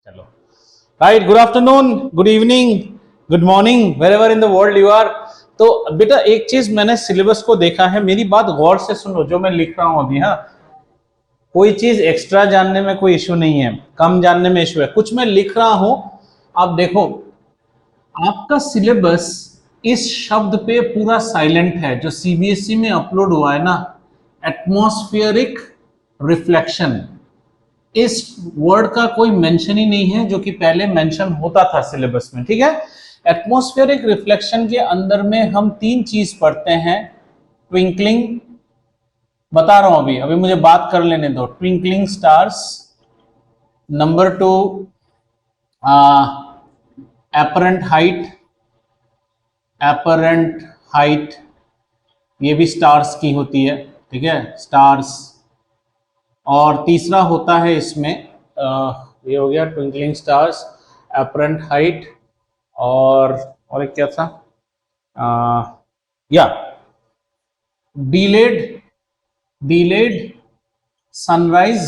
चलो right, good afternoon, good evening, good morning, wherever in the world you are. तो बेटा एक चीज मैंने सिलेबस को देखा है, मेरी बात गौर से सुनो जो मैं लिख रहा हूं अभी। हाँ, कोई चीज एक्स्ट्रा जानने में कोई इश्यू नहीं है, कम जानने में इश्यू है। कुछ मैं लिख रहा हूं, आप देखो आपका सिलेबस इस शब्द पे पूरा साइलेंट है जो सीबीएसई में अपलोड हुआ है ना, एटमॉस्फेरिक रिफ्लेक्शन। इस वर्ड का कोई मेंशन ही नहीं है जो कि पहले मेंशन होता था सिलेबस में। ठीक है, एटमॉस्फेरिक रिफ्लेक्शन के अंदर में हम तीन चीज पढ़ते हैं। ट्विंकलिंग, बता रहा हूं अभी अभी मुझे बात कर लेने दो। Twinkling stars, number 2 apparent height, apparent height ये भी स्टार्स की होती है। ठीक है, स्टार्स। और तीसरा होता है इसमें ये हो गया ट्विंकलिंग स्टार्स, एपरेंट हाइट, और एक क्या था, या डीलेड सनराइज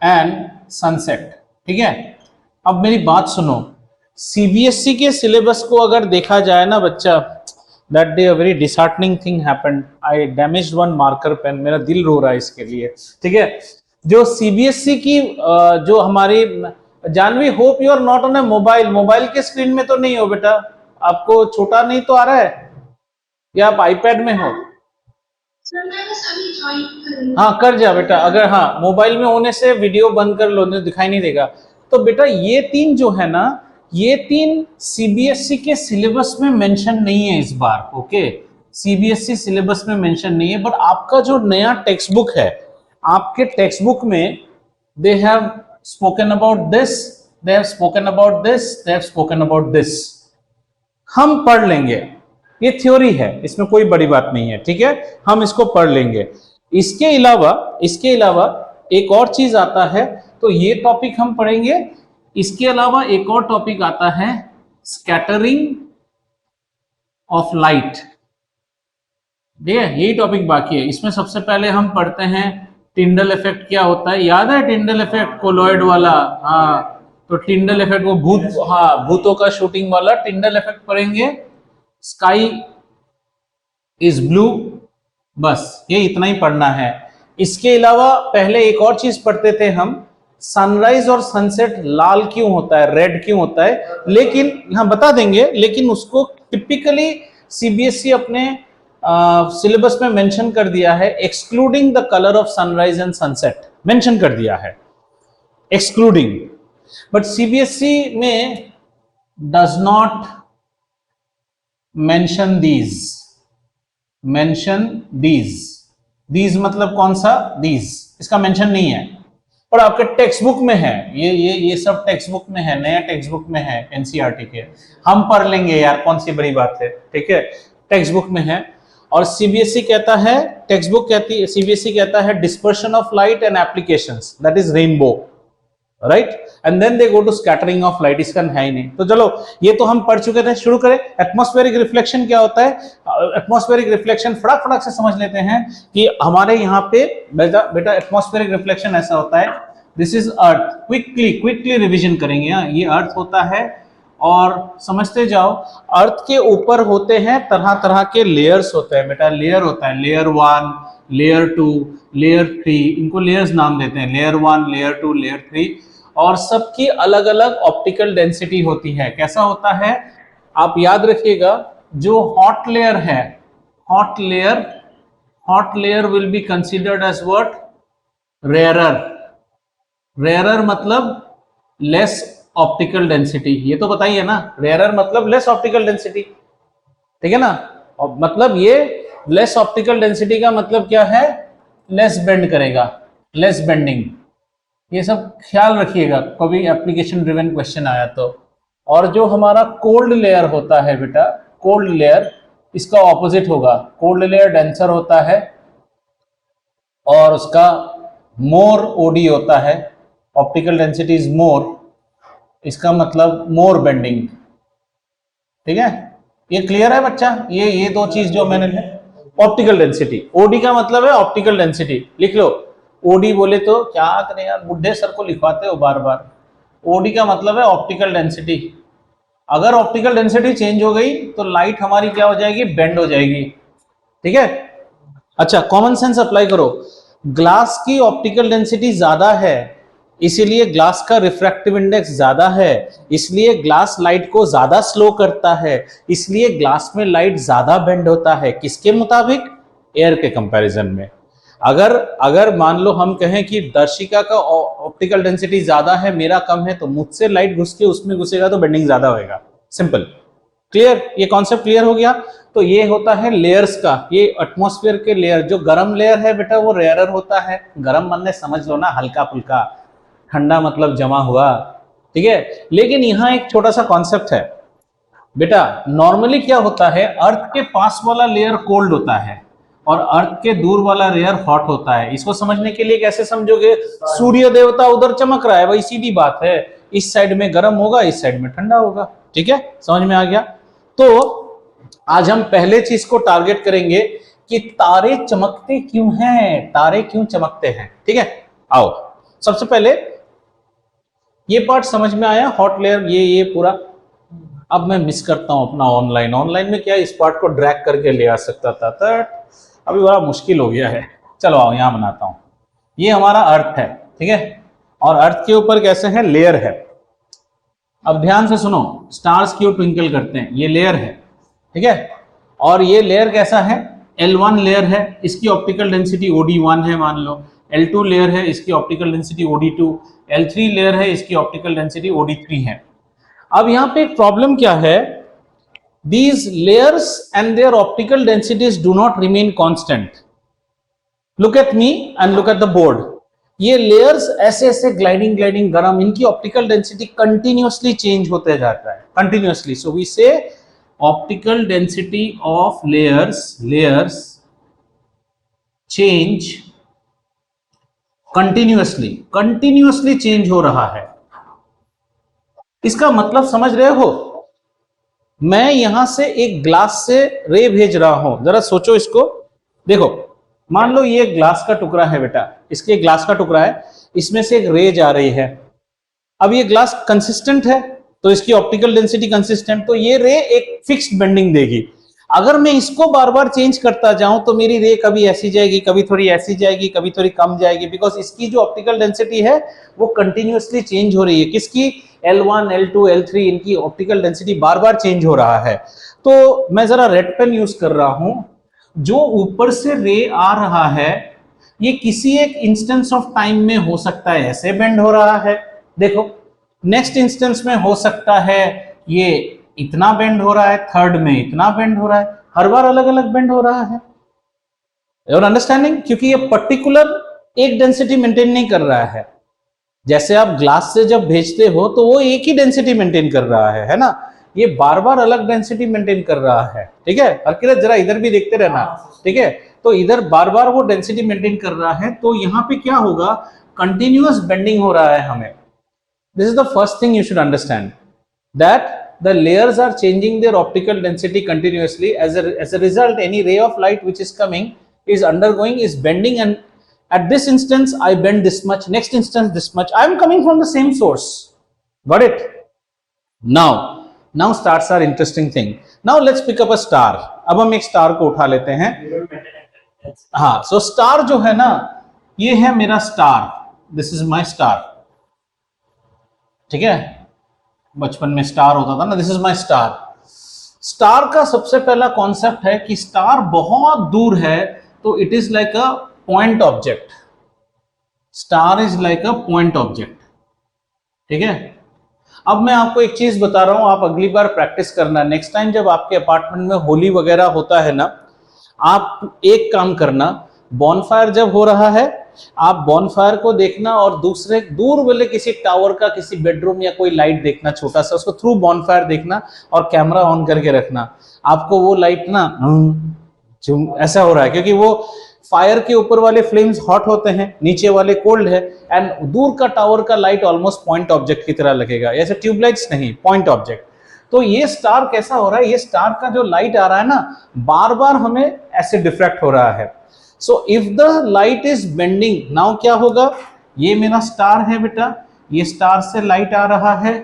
एंड सनसेट। ठीक है, अब मेरी बात सुनो, सीबीएसई के सिलेबस को अगर देखा जाए ना बच्चा, that day a very disheartening thing happened. I damaged one marker pen, मेरा दिल रो रहा है इसके लिए। ठीक है, जो सीबीएसई की जो हमारी Janvi, hope you are not on a mobile. Mobile के स्क्रीन में तो नहीं हो बेटा, आपको छोटा नहीं तो आ रहा है, या आप आईपैड में हो? हाँ कर जा बेटा, अगर हाँ मोबाइल में होने से वीडियो बंद कर लो, नहीं दिखाई नहीं देगा। तो बेटा ये तीन जो है ना, ये तीन सीबीएसई के सिलेबस में मेंशन नहीं है इस बार। ओके, सीबीएसई सिलेबस में मेंशन नहीं है, बट आपका जो नया टेक्स्ट बुक है, आपके टेक्स्ट बुक में they have spoken about this, they have spoken about this, they have spoken about this. हम पढ़ लेंगे, ये थ्योरी है, इसमें कोई बड़ी बात नहीं है। ठीक है, हम इसको पढ़ लेंगे। इसके अलावा एक और चीज आता है, तो ये टॉपिक हम पढ़ेंगे। इसके अलावा एक और टॉपिक आता है, स्कैटरिंग ऑफ लाइट। ठीक है, यही टॉपिक बाकी है। इसमें सबसे पहले हम पढ़ते हैं टिंडल इफेक्ट क्या होता है। याद है टिंडल इफेक्ट, कोलॉइड वाला? हाँ, तो टिंडल इफेक्ट वो भूतों का शूटिंग वाला टिंडल इफेक्ट पढ़ेंगे। स्काई इज ब्लू, बस ये इतना ही पढ़ना है। इसके अलावा पहले एक और चीज पढ़ते थे हम, सनराइज और सनसेट लाल क्यों होता है, रेड क्यों होता है, लेकिन यहां बता देंगे, लेकिन उसको टिपिकली सीबीएसई अपने सिलेबस में मेंशन कर दिया है, excluding the colour of sunrise and sunset mention कर दिया है, एक्सक्लूडिंग। बट सीबीएसई में डज नॉट मेंशन दीज मतलब कौन सा दीज, इसका मेंशन नहीं है, पर आपके टेक्स्ट बुक में है। ये सब टेक्स्ट बुक में है, नया टेक्स्ट बुक में है एनसीईआरटी के। हम पढ़ लेंगे यार, कौन सी बड़ी बात है। ठीक है, टेक्स्ट बुक में है। और सीबीएसई कहता है, टेक्स्ट बुक कहती है, सीबीएसई कहता है dispersion of light and applications, that is rainbow, right, and then they go to scattering of light. इसका है ही नहीं। तो चलो ये तो हम पढ़ चुके थे, शुरू करें। एटमॉस्फेरिक रिफ्लेक्शन क्या होता है? एटमॉस्फेरिक रिफ्लेक्शन फटाक फटाक से समझ लेते हैं कि हमारे यहाँ पे बेटा एटमॉस्फेरिक रिफ्लेक्शन ऐसा होता है, this is earth. Quickly revision करेंगे। ये अर्थ होता है, और समझते जाओ, अर्थ के ऊपर होते हैं तरह तरह के लेयर्स होते हैं बेटा। लेयर होता है, लेयर 1, लेयर 2, लेयर 3, इनको लेयर्स नाम देते हैं, लेयर 1, लेयर 2, लेयर 3। और सबकी अलग अलग ऑप्टिकल डेंसिटी होती है। कैसा होता है आप याद रखिएगा, जो हॉट लेयर है, hot layer will be considered as what? Rarer मतलब लेस ऑप्टिकल डेंसिटी। ये तो बताइए ना, रेयरर मतलब लेस ऑप्टिकल डेंसिटी। ठीक है ना, और मतलब ये लेस ऑप्टिकल डेंसिटी का मतलब क्या है? लेस बेंड करेगा, लेस बेंडिंग। ये सब ख्याल रखिएगा कभी एप्लीकेशन ड्रिवन क्वेश्चन आया तो। और जो हमारा कोल्ड लेयर होता है बेटा, कोल्ड लेयर, इसका ऑपोजिट होगा। कोल्ड लेयर डेंसर होता है और उसका मोर ओडी होता है, ऑप्टिकल डेंसिटी इज मोर, इसका मतलब मोर बेंडिंग। ठीक है, ये क्लियर है बच्चा? ये दो चीज जो मैंने, ऑप्टिकल डेंसिटी, ओडी का मतलब है ऑप्टिकल डेंसिटी, लिख लो। ओडी बोले तो क्या करें यार, बुढ़े सर को लिखवाते हो बार बार। ओडी का मतलब है ऑप्टिकल डेंसिटी। अगर ऑप्टिकल डेंसिटी चेंज हो गई तो लाइट हमारी क्या हो जाएगी, बेंड हो जाएगी। ठीक है, अच्छा कॉमन सेंस अप्लाई करो। ग्लास की ऑप्टिकल डेंसिटी ज्यादा है, इसीलिए ग्लास का रिफ्रैक्टिव इंडेक्स ज्यादा है, इसलिए ग्लास लाइट को ज्यादा स्लो करता है, इसलिए ग्लास में लाइट ज्यादा बेंड होता है। किसके मुताबिक? एयर के कंपैरिजन में। अगर मान लो हम कहें कि दर्शिका का ऑप्टिकल डेंसिटी ज्यादा है, मेरा कम है, तो मुझसे लाइट घुस के उसमें घुसेगा तो बेंडिंग ज्यादा होगा। Simple, clear? ये कॉन्सेप्ट क्लियर हो गया? तो ये होता है लेयर्स का, ये एटमॉस्फेयर के लेयर। जो गर्म लेयर है बेटा वो रेयरर होता है। गर्म मन ने समझ लो ना, हल्का फुल्का, ठंडा मतलब जमा हुआ। ठीक है, लेकिन यहां एक छोटा सा कॉन्सेप्ट है बेटा। नॉर्मली क्या होता है, अर्थ के पास वाला लेयर कोल्ड होता है और अर्थ के दूर वाला लेयर हॉट होता है। इसको समझने के लिए कैसे समझोगे? सूर्य देवता उधर चमक रहा है, वही सीधी बात है। इस साइड में गर्म होगा, इस साइड में ठंडा होगा। ठीक है, समझ में आ गया? तो आज हम पहले चीज को टारगेट करेंगे कि तारे चमकते क्यों हैं, तारे क्यों चमकते हैं। ठीक है, आओ सबसे पहले ये पार्ट समझ में आया, हॉट लेयर, ये पूरा। अब मैं मिस करता हूं अपना ऑनलाइन में क्या इस पार्ट को ड्रैग करके ले आ सकता था, अभी बड़ा मुश्किल हो गया है। चलो आओ यहां बनाता हूं। ये हमारा अर्थ है, ठीक है, और अर्थ के ऊपर कैसे है, लेयर है। अब ध्यान से सुनो, स्टार्स क्यों ट्विंकल करते हैं, ये लेयर है, ठीक है। और ये लेयर कैसा है, L1 लेयर है, इसकी ऑप्टिकल डेंसिटी OD1 है मान लो। L2 लेयर है, इसकी optical density OD2। L3 layer है, इसकी ऑप्टिकल डेंसिटी OD3 है। अब यहां पे एक प्रॉब्लम क्या है, these layers and their optical densities do not remain constant. Look at me and look at the board. ये लेयर्स ऐसे ऐसे ग्लाइडिंग गरम, इनकी ऑप्टिकल डेंसिटी कंटिन्यूअसली चेंज होते जाता है, कंटिन्यूअसली। सो वी से optical density of layers change continuously change हो रहा है। इसका मतलब समझ रहे हो? मैं यहां से एक ग्लास से रे भेज रहा हूं, जरा सोचो इसको। देखो मान लो ये ग्लास का टुकड़ा है बेटा, इसके ग्लास का टुकड़ा है, इसमें से एक रे जा रही है। अब ये ग्लास कंसिस्टेंट है तो इसकी ऑप्टिकल डेंसिटी कंसिस्टेंट, तो ये रे एक फिक्स्ड बेंडिंग देगी। अगर मैं इसको बार बार चेंज करता जाऊं तो मेरी रे कभी ऐसी जाएगी, कभी थोड़ी ऐसी जाएगी, कभी थोड़ी कम जाएगी, बिकॉज इसकी जो ऑप्टिकल डेंसिटी है वो कंटिन्यूअसली चेंज हो रही है। किसकी? L1, L2, L3, इनकी ऑप्टिकल डेंसिटी बार बार चेंज हो रहा है। तो मैं जरा रेड पेन यूज कर रहा हूं। जो ऊपर से रे आ रहा है ये किसी एक इंस्टेंस ऑफ टाइम में हो सकता है ऐसे बेंड हो रहा है, देखो। नेक्स्ट इंस्टेंस में हो सकता है ये इतना बेंड हो रहा है, थर्ड में इतना बेंड हो रहा है, हर बार अलग अलग बेंड हो रहा है। Your understanding? क्योंकि ये पर्टिकुलर एक डेंसिटी मेंटेन नहीं कर रहा है। जैसे आप ग्लास से जब भेजते हो तो वो एक ही डेंसिटी मेंटेन कर रहा है ना, ये बार बार अलग डेंसिटी मेंटेन कर रहा है। ठीक है, हरकिरत जरा इधर भी देखते रहना, ठीक है। तो इधर बार बार वो डेंसिटी मेंटेन कर रहा है, तो यहाँ पे क्या होगा, कंटिन्यूअस बेंडिंग हो रहा है हमें। This is the first thing you should understand, that the layers are changing their optical density continuously. As a result, any ray of light which is coming is bending, and at this instance I bend this much, next instance this much. I am coming from the same source. Got it? Now stars are interesting thing. Now let's pick up a star. अब हम एक star को उठा लेते हैं। हाँ, so star जो है ना, ये है मेरा star, this is my star, ठीक है। बचपन में स्टार होता था ना, this is my star. Star का सबसे पहला कॉन्सेप्ट है कि स्टार बहुत दूर है तो it is like a point object. Star is like a point object, ठीक है। अब मैं आपको एक चीज बता रहा हूं, आप अगली बार प्रैक्टिस करना। नेक्स्ट टाइम जब आपके अपार्टमेंट में होली वगैरह होता है ना, आप एक काम करना, बॉनफायर जब हो रहा है आप बॉनफायर को देखना और दूसरे दूर वाले किसी टावर का किसी बेडरूम या कोई लाइट देखना छोटा सा, उसको थ्रू बॉनफायर देखना और कैमरा ऑन करके रखना। आपको वो लाइट ना ऐसा हो रहा है क्योंकि वो फायर के ऊपर वाले फ्लेम्स हॉट होते हैं, नीचे वाले कोल्ड है, एंड दूर का टावर का लाइट ऑलमोस्ट पॉइंट ऑब्जेक्ट की तरह लगेगा, ऐसे ट्यूबलाइट्स नहीं, पॉइंट ऑब्जेक्ट। तो ये स्टार कैसा हो रहा है, ये स्टार का जो लाइट आ रहा है ना, बार बार हमें ऐसे डिफ्रैक्ट हो रहा है। So if the light is bending, now क्या होगा, ये मेरा स्टार है बेटा, ये स्टार से लाइट आ रहा है,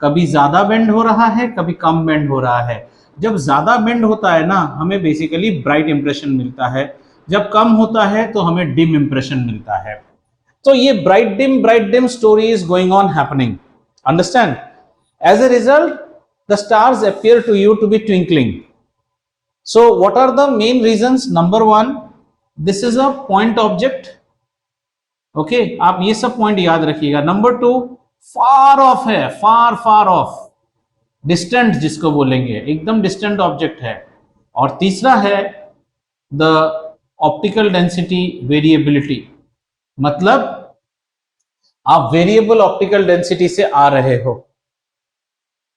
कभी ज्यादा बेंड हो रहा है, कभी कम बेंड हो रहा है। जब ज्यादा बेंड होता है ना, हमें बेसिकली ब्राइट इंप्रेशन मिलता है, जब कम होता है तो हमें डिम इंप्रेशन मिलता है। तो ये bright dim story is going on happening, understand. As a result the stars appear to you to be twinkling. So what are the main reasons? Number one, this is a point object, okay, आप ये सब point याद रखिएगा। Number two, far of है, फार of, distant जिसको बोलेंगे, एकदम distant object है। और तीसरा है द ऑप्टिकल डेंसिटी वेरिएबिलिटी, मतलब आप वेरिएबल ऑप्टिकल डेंसिटी से आ रहे हो,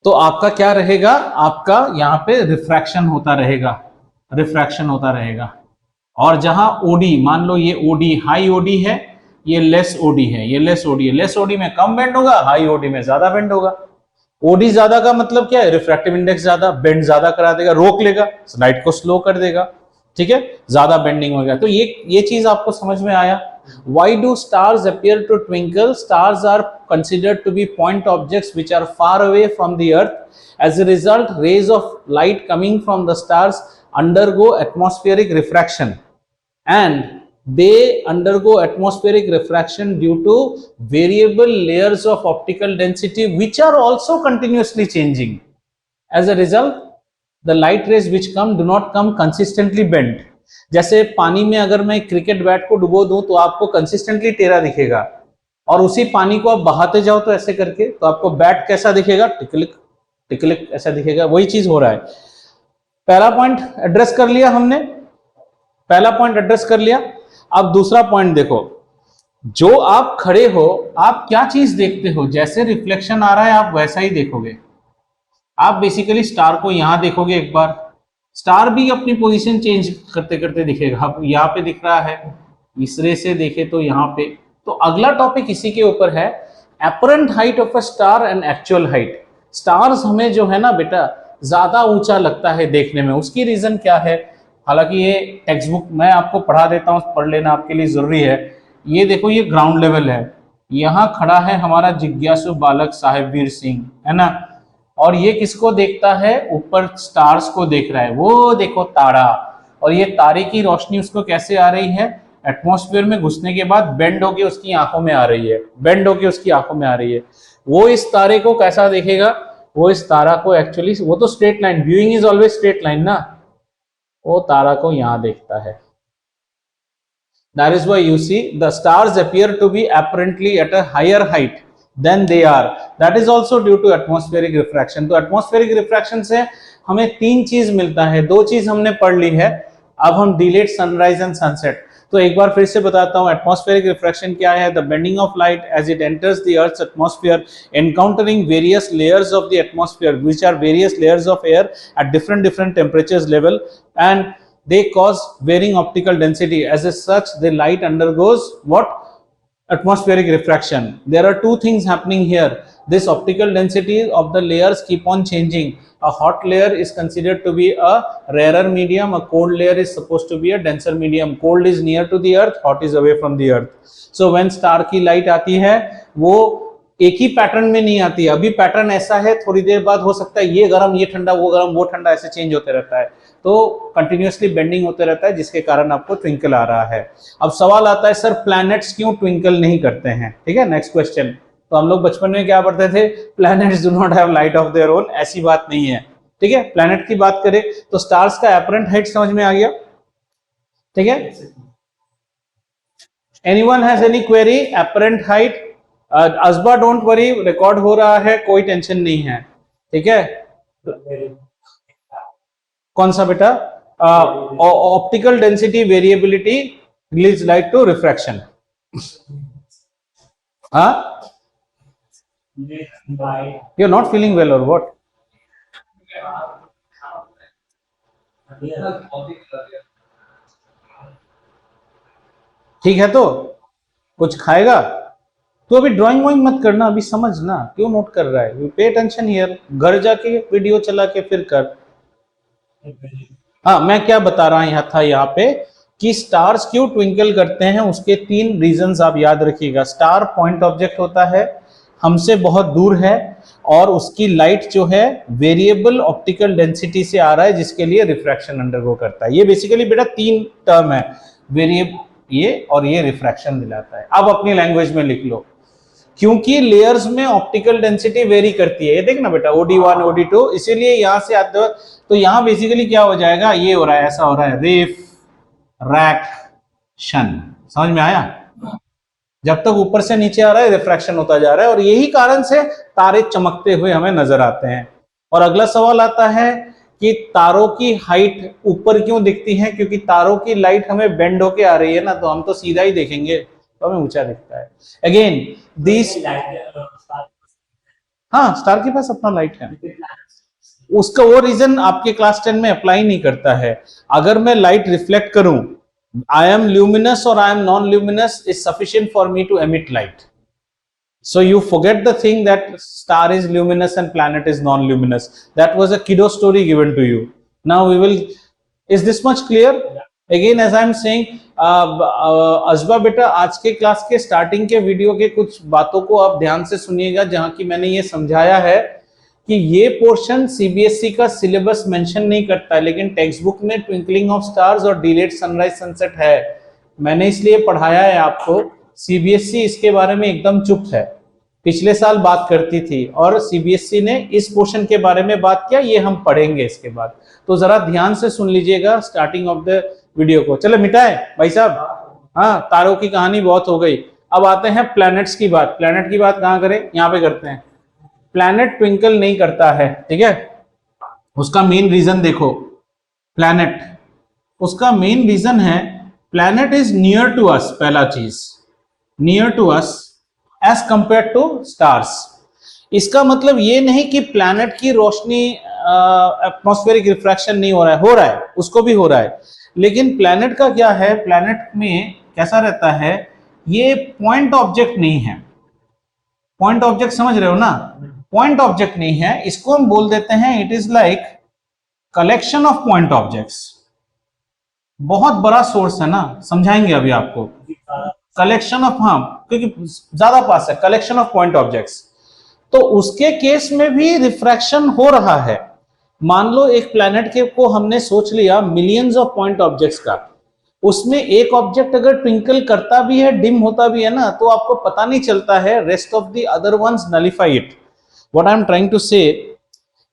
तो आपका क्या रहेगा, आपका यहां पे रिफ्रैक्शन होता रहेगा, रिफ्रैक्शन होता रहेगा। और जहां ओडी, मान लो ये ओडी हाई ओडी है, ये लेस ओडी है, ये लेस ओडी है, लेस ओडी में कम बेंड होगा, हाई ओडी में ज्यादा बेंड होगा। ओडी ज्यादा का मतलब क्या है, रिफ्रैक्टिव इंडेक्स ज्यादा, बेंड ज्यादा करा देगा, रोक लेगा, लाइट को स्लो कर देगा, ठीक है, ज्यादा बेंडिंग हो गया। तो ये चीज आपको समझ में आया। Why do stars appear to twinkle? Stars are considered to be point objects which are far away from the earth. As a result, rays of light coming from the stars undergo atmospheric refraction, and they undergo atmospheric refraction due to variable layers of optical density which are also continuously changing. As a result, the light rays which come do not come consistently bent. जैसे पानी में अगर मैं cricket bat को डुबो दूं तो आपको कंसिस्टेंटली टेढ़ा दिखेगा, और उसी पानी को आप बहाते जाओ तो ऐसे करके, तो आपको बैट कैसा दिखेगा, टिकलिक टिकलिक ऐसा दिखेगा। वही चीज हो रहा है। पहला पॉइंट एड्रेस कर लिया हमने, पहला पॉइंट एड्रेस कर लिया। अब दूसरा पॉइंट देखो, जो आप खड़े हो, आप क्या चीज देखते हो, जैसे रिफ्लेक्शन आ रहा है आप वैसा ही देखोगे। आप बेसिकली स्टार को यहां देखोगे, एक बार स्टार भी अपनी पोजीशन चेंज करते करते दिखेगा। अब यहाँ पे दिख रहा है, इस रे से देखे तो यहाँ पे। तो अगला टॉपिक इसी के ऊपर है, apparent height of a star and actual height. Stars हमें जो है ना बेटा ज्यादा ऊंचा लगता है देखने में, उसकी रीजन क्या है? हालांकि ये टेक्स्ट बुक मैं आपको पढ़ा देता हूँ, पढ़ लेना आपके लिए जरूरी है। ये देखो, ये ग्राउंड लेवल है, यहाँ खड़ा है हमारा जिज्ञासु बालक साहेबवीर सिंह, है ना, और ये किसको देखता है, ऊपर स्टार्स को देख रहा है। वो देखो तारा, और ये तारे की रोशनी उसको कैसे आ रही है, एटमॉस्फेयर में घुसने के बाद बेंड होके उसकी आंखों में आ रही है, बेंड होके उसकी आंखों में आ रही है। वो इस तारे को कैसा देखेगा, वो इस तारा को एक्चुअली, वो तो straight line, viewing is always straight line ना, वो तारा को यहां देखता है। That is why you see the stars appear to be apparently at a higher height than they are. That is also due to atmospheric refraction. तो atmospheric refraction से हमें तीन चीज मिलता है, दो चीज हमने पढ़ ली है, अब हम delayed sunrise and sunset। तो एक बार फिर से बताता हूँ, atmospheric refraction क्या है? The bending of light as it enters the Earth's atmosphere, encountering various layers of the atmosphere, which are various layers of air at different temperatures level, and they cause varying optical density. As such, the light undergoes what? Atmospheric refraction. There are two things happening here. This optical density of the layers keep on changing. A hot layer is considered to be a rarer medium, a cold layer is supposed to be a denser medium. Cold is near to the earth, hot is away from the earth. So when star की light आती है, वो एक ही pattern में नहीं आती। अभी pattern ऐसा है, थोड़ी देर बाद हो सकता है ये गर्म, ये ठंडा, वो गर्म, वो ठंडा, ऐसे चेंज होते रहता है। तो कंटिन्यूअसली बेंडिंग होते रहता है, जिसके कारण आपको ट्विंकल आ रहा है। अब सवाल आता है, सर प्लैनेट्स क्यों ट्विंकल नहीं करते हैं? ठीक है, नेक्स्ट क्वेश्चन। तो हम लोग बचपन में क्या पढ़ते थे, planets do not have light of their own. ऐसी बात नहीं है, ठीक है। प्लैनेट की बात करें तो स्टार्स का एपरेंट हाइट समझ में आ गया, ठीक है। Anyone has any query? Apparent height, Asba don't worry, record हो रहा है, कोई टेंशन नहीं है, ठीक है। कौन सा बेटा? Optical density variability leads light to refraction. हाँ, you are not feeling well और व्हाट? ठीक है, तो कुछ खाएगा तो अभी ड्राइंग वाइंग मत करना, अभी समझना। क्यों नोट कर रहा है? पे अटेंशन हियर, घर जाके वीडियो चला के फिर कर। हाँ, मैं क्या बता रहा था यहाँ पे, कि स्टार्स क्यों ट्विंकल करते हैं, उसके 3 रीजंस आप याद रखिएगा। स्टार पॉइंट ऑब्जेक्ट होता है, हमसे बहुत दूर है, और उसकी लाइट जो है वेरिएबल ऑप्टिकल डेंसिटी से आ रहा है, जिसके लिए रिफ्रैक्शन अंडरगो करता है। ये बेसिकली बेटा 3 टर्म है, वेरिएबल ये और ये रिफ्रैक्शन दिलाता है। अब अपनी लैंग्वेज में लिख लो, क्योंकि लेयर्स में ऑप्टिकल डेंसिटी वेरी करती है। ये देखना बेटा OD1 OD2, इसीलिए यहां से आते हो तो यहां बेसिकली क्या हो जाएगा, ये हो रहा है, ऐसा हो रहा है, रिफ्रैक्शन। समझ में आया? जब तक ऊपर से नीचे आ रहा है रिफ्रैक्शन होता जा रहा है, और यही कारण से तारे चमकते हुए हमें नजर आते हैं। और अगला सवाल आता है कि तारों की हाइट ऊपर क्यों दिखती है, क्योंकि तारों की लाइट हमें बेंड होके आ रही है ना, तो हम तो सीधा ही देखेंगे तो हमें ऊंचा दिखता है। अगेन दिस, हाँ स्टार के पास अपना लाइट है, उसका वो रीजन आपके क्लास 10 में अप्लाई नहीं करता है। अगर मैं लाइट रिफ्लेक्ट करूं, I am luminous or I am non-luminous is sufficient for me to emit light. So you forget the thing that star is luminous and planet is non-luminous. That was a kiddo story given to you. Now we will, is this much clear? Again as I am saying, अजबा बेटा आज के class के starting के video के कुछ बातों को आप ध्यान से सुनिएगा, जहां की मैंने ये समझाया है कि ये पोर्शन सीबीएसई का सिलेबस मेंशन नहीं करता है, लेकिन टेक्स्ट बुक में ट्विंकलिंग ऑफ स्टार्स और डिलेड सनराइज सनसेट है। मैंने इसलिए पढ़ाया है आपको। सीबीएसई इसके बारे में एकदम चुप है, पिछले साल बात करती थी, और सीबीएसई ने इस पोर्शन के बारे में बात किया, ये हम पढ़ेंगे इसके बाद। तो जरा ध्यान से सुन लीजिएगा स्टार्टिंग ऑफ द वीडियो को। चलो मिटाए भाई साहब, हाँ तारों की कहानी बहुत हो गई। अब आते हैं प्लैनेट्स की बात। प्लैनेट की बात कहाँ करें, यहाँ पे करते हैं। प्लैनेट ट्विंकल नहीं करता है, ठीक है। उसका मेन रीजन देखो, प्लैनेट, उसका मेन रीजन है planet is near to us. पहला चीज, near to us as compare to stars. इसका मतलब ये नहीं कि प्लैनेट की रोशनी एटमॉस्फेरिक रिफ्रैक्शन नहीं हो रहा है, हो रहा है, उसको भी हो रहा है। लेकिन प्लैनेट का क्या है, प्लैनेट में कैसा रहता है, ये पॉइंट ऑब्जेक्ट नहीं है। पॉइंट ऑब्जेक्ट समझ रहे हो ना, पॉइंट ऑब्जेक्ट नहीं है, इसको हम बोल देते हैं it is like collection of point objects. बहुत बड़ा सोर्स है ना, समझाएंगे अभी आपको। कलेक्शन ऑफ, हाँ क्योंकि ज्यादा पास है, कलेक्शन ऑफ पॉइंट ऑब्जेक्ट्स। तो उसके केस में भी रिफ्रैक्शन हो रहा है। मान लो एक प्लैनेट के को हमने सोच लिया मिलियंस ऑफ पॉइंट ऑब्जेक्ट्स का, उसमें एक ऑब्जेक्ट अगर ट्विंकल करता भी है, डिम होता भी है ना, तो आपको पता नहीं चलता है, rest of the other ones nullify it. What I am trying to say,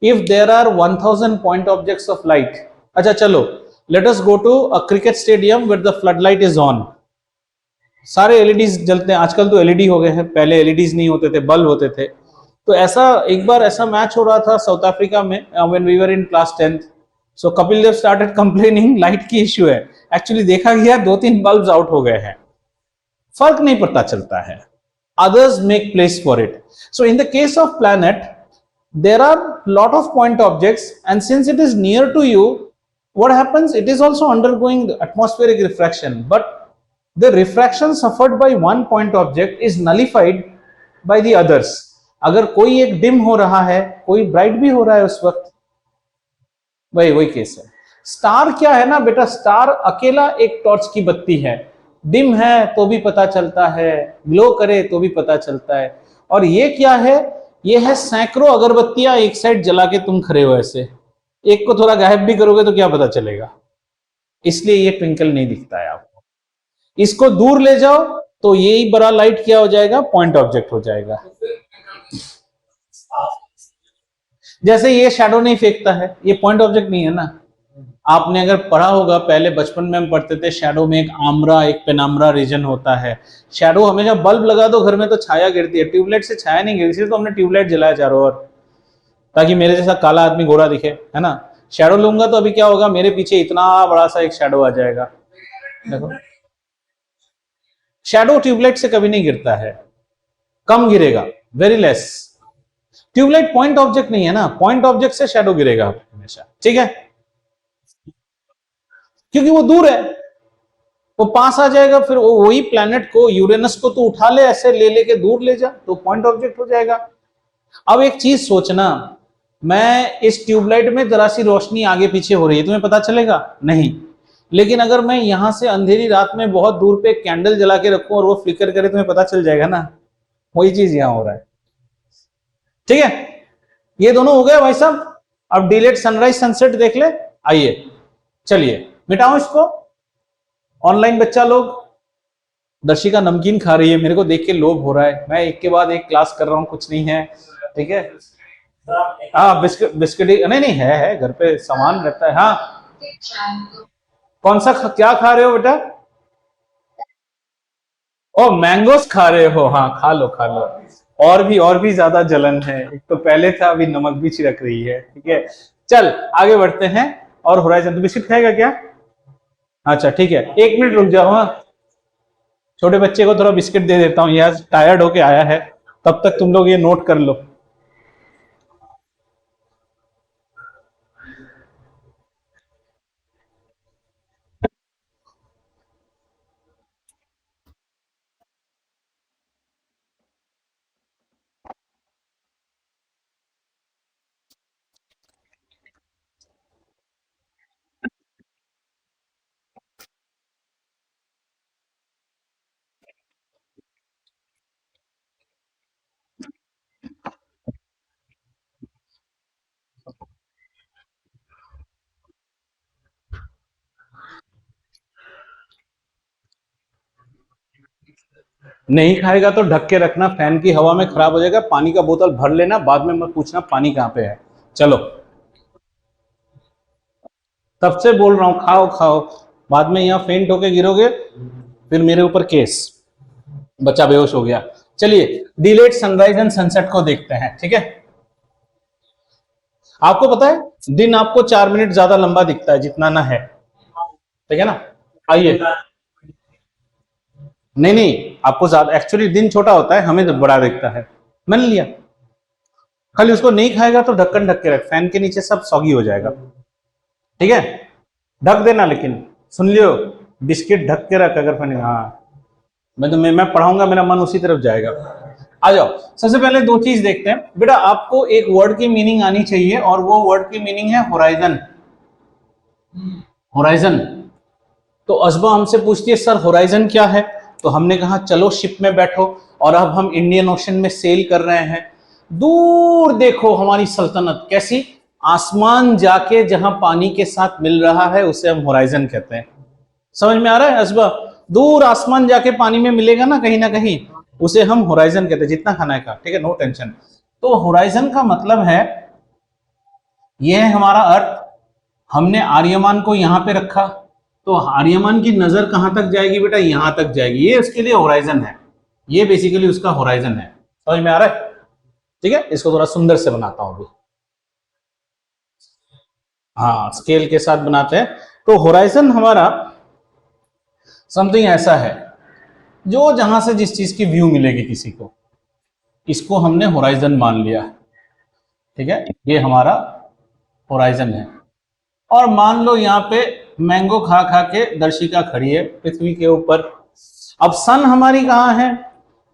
if there are 1000 point objects of light, अच्छा चलो, let us go to a cricket stadium where the floodlight is on. सारे LEDs जलते हैं, आजकल तो LED हो गए हैं, पहले LEDs नहीं होते थे, बल्ब होते थे। तो ऐसा एक बार ऐसा मैच हो रहा था साउथ अफ्रीका में, when we were in class 10th. So Kapil Dev started complaining light की इश्यू है। एक्चुअली देखा गया 2-3 बल्ब्स आउट हो गए हैं, फर्क नहीं पता चलता है। Others make place for it. So in the case of planet, there are lot of point objects, and since it is near to you, what happens, it is also undergoing atmospheric refraction, but the refraction suffered by one point object is nullified by the others. अगर कोई एक dim हो रहा है, कोई bright भी हो रहा है उस वक्त, वही केस है। स्टार क्या है ना बेटा, स्टार अकेला एक टॉर्च की बत्ती है, डिम है तो भी पता चलता है, ग्लो करे तो भी पता चलता है। और ये क्या है, ये है सैकड़ों अगरबत्तियां एक साइड जला के तुम खड़े हो, ऐसे एक को थोड़ा गायब भी करोगे तो क्या पता चलेगा। इसलिए ये ट्विंकल नहीं दिखता है आपको। इसको दूर ले जाओ तो यही बड़ा लाइट क्या हो जाएगा, पॉइंट ऑब्जेक्ट हो जाएगा। जैसे ये शैडो नहीं फेंकता है, ये पॉइंट ऑब्जेक्ट नहीं है ना। आपने अगर पढ़ा होगा, पहले बचपन में हम पढ़ते थे, शैडो में एक आम्रा, एक पेनाम्रा रीजन होता है। शैडो हमेशा, बल्ब लगा दो घर में तो छाया गिरती है, ट्यूबलाइट से छाया नहीं गिरती, इसलिए तो हमने ट्यूबलाइट जलाया चारों ओर, ताकि मेरे जैसा काला आदमी गोरा दिखे, है ना। शैडो लूंगा तो अभी क्या होगा, मेरे पीछे इतना बड़ा सा एक शैडो आ जाएगा। देखो, शैडो ट्यूबलाइट से कभी नहीं गिरता है, कम गिरेगा, very less. Tubelight point object नहीं है ना, पॉइंट ऑब्जेक्ट से शैडो गिरेगा हमेशा, ठीक है, क्योंकि वो दूर है, वो पास आ जाएगा। फिर वही प्लैनेट को, यूरेनस को तो उठा ले, ऐसे ले लेके दूर ले जा, तो पॉइंट ऑब्जेक्ट हो जाएगा। अब एक चीज सोचना, मैं इस ट्यूबलाइट में जरा सी रोशनी आगे पीछे हो रही है, तुम्हें पता चलेगा नहीं। लेकिन अगर मैं यहां से अंधेरी रात में बहुत दूर पे कैंडल जला के रखूं और वो फ्लिकर करे, तुम्हें पता चल जाएगा ना। वही चीज यहां हो रहा है। ठीक है, ये दोनों हो गए भाई साहब। अब डिलेट सनराइज सनसेट देख ले। आइए चलिए मिटाओ इसको। ऑनलाइन बच्चा लोग, दर्शिका नमकीन खा रही है, मेरे को देख के लोभ हो रहा है। मैं एक के बाद एक क्लास कर रहा हूं, कुछ नहीं है। ठीक है, हाँ बिस्किट बिस्किट नहीं नहीं है घर पे सामान रहता है। हाँ कौन सा क्या खा रहे हो बेटा? ओ मैंगोस खा रहे हो, हाँ खा लो खा लो। और भी ज्यादा जलन है, एक तो पहले था, अभी नमक भी छिड़क रही है। ठीक है, चल आगे बढ़ते हैं। और होराइजन, तो बिस्किट खाएगा क्या? अच्छा ठीक है, 1 मिनट रुक जाओ। हाँ, छोटे बच्चे को थोड़ा बिस्किट दे देता हूँ, यार टायर्ड होके आया है। तब तक तुम लोग ये नोट कर लो। नहीं खाएगा तो ढक के रखना, फैन की हवा में खराब हो जाएगा। पानी का बोतल भर लेना, बाद में मत पूछना पानी कहां पे है। चलो, तब से बोल रहा हूं खाओ खाओ, बाद में यहां फेंट होके गिरोगे, फिर मेरे ऊपर केस। बच्चा बेहोश हो गया। चलिए डिलेट सनराइज एंड सनसेट को देखते हैं। ठीक है, आपको पता है दिन आपको 4 मिनट ज्यादा लंबा दिखता है जितना ना है। ठीक है ना? आइए, नहीं नहीं, आपको ज्यादा, एक्चुअली दिन छोटा होता है, हमें तो बड़ा दिखता है। मान लिया, खाली उसको नहीं खाएगा तो ढक्कन ढक के रख, फैन के नीचे सब सॉगी हो जाएगा। ठीक है, ढक देना, लेकिन सुन लियो, बिस्किट ढक के रख अगर फैन। हाँ, मैं पढ़ाऊंगा, मेरा मन उसी तरफ जाएगा। आ जाओ, सबसे पहले दो चीज देखते हैं बेटा। आपको एक वर्ड की मीनिंग आनी चाहिए, और वो वर्ड की मीनिंग है होराइजन। होराइजन। तो असबा हमसे पूछती है सर होराइजन क्या है? तो हमने कहा चलो शिप में बैठो, और अब हम इंडियन ओशन में सेल कर रहे हैं। दूर देखो हमारी सल्तनत कैसी, आसमान जाके जहां पानी के साथ मिल रहा है उसे हम होराइजन कहते हैं। समझ में आ रहा है असबा? दूर आसमान जाके पानी में मिलेगा ना कहीं, उसे हम होराइजन कहते हैं। जितना खाना है का, ठीक है, नो टेंशन। तो होराइजन का मतलब है, यह है हमारा अर्थ। हमने आर्यमान को यहां पे रखा, तो आर्यमान की नजर कहां तक जाएगी बेटा? यहां तक जाएगी। ये उसके लिए होराइजन है, ये बेसिकली उसका होराइजन है। समझ में आ रहा है? ठीक है, इसको थोड़ा सुंदर से बनाता हूं अभी। हाँ, स्केल के साथ बनाते हैं। तो होराइजन हमारा समथिंग ऐसा है, जो जहां से जिस चीज की व्यू मिलेगी किसी को, इसको हमने होराइजन मान लिया। ठीक है, ये हमारा होराइजन है। और मान लो यहाँ पे मैंगो खा खा के दर्शिका खड़ी है पृथ्वी के ऊपर। अब सन हमारी कहाँ है?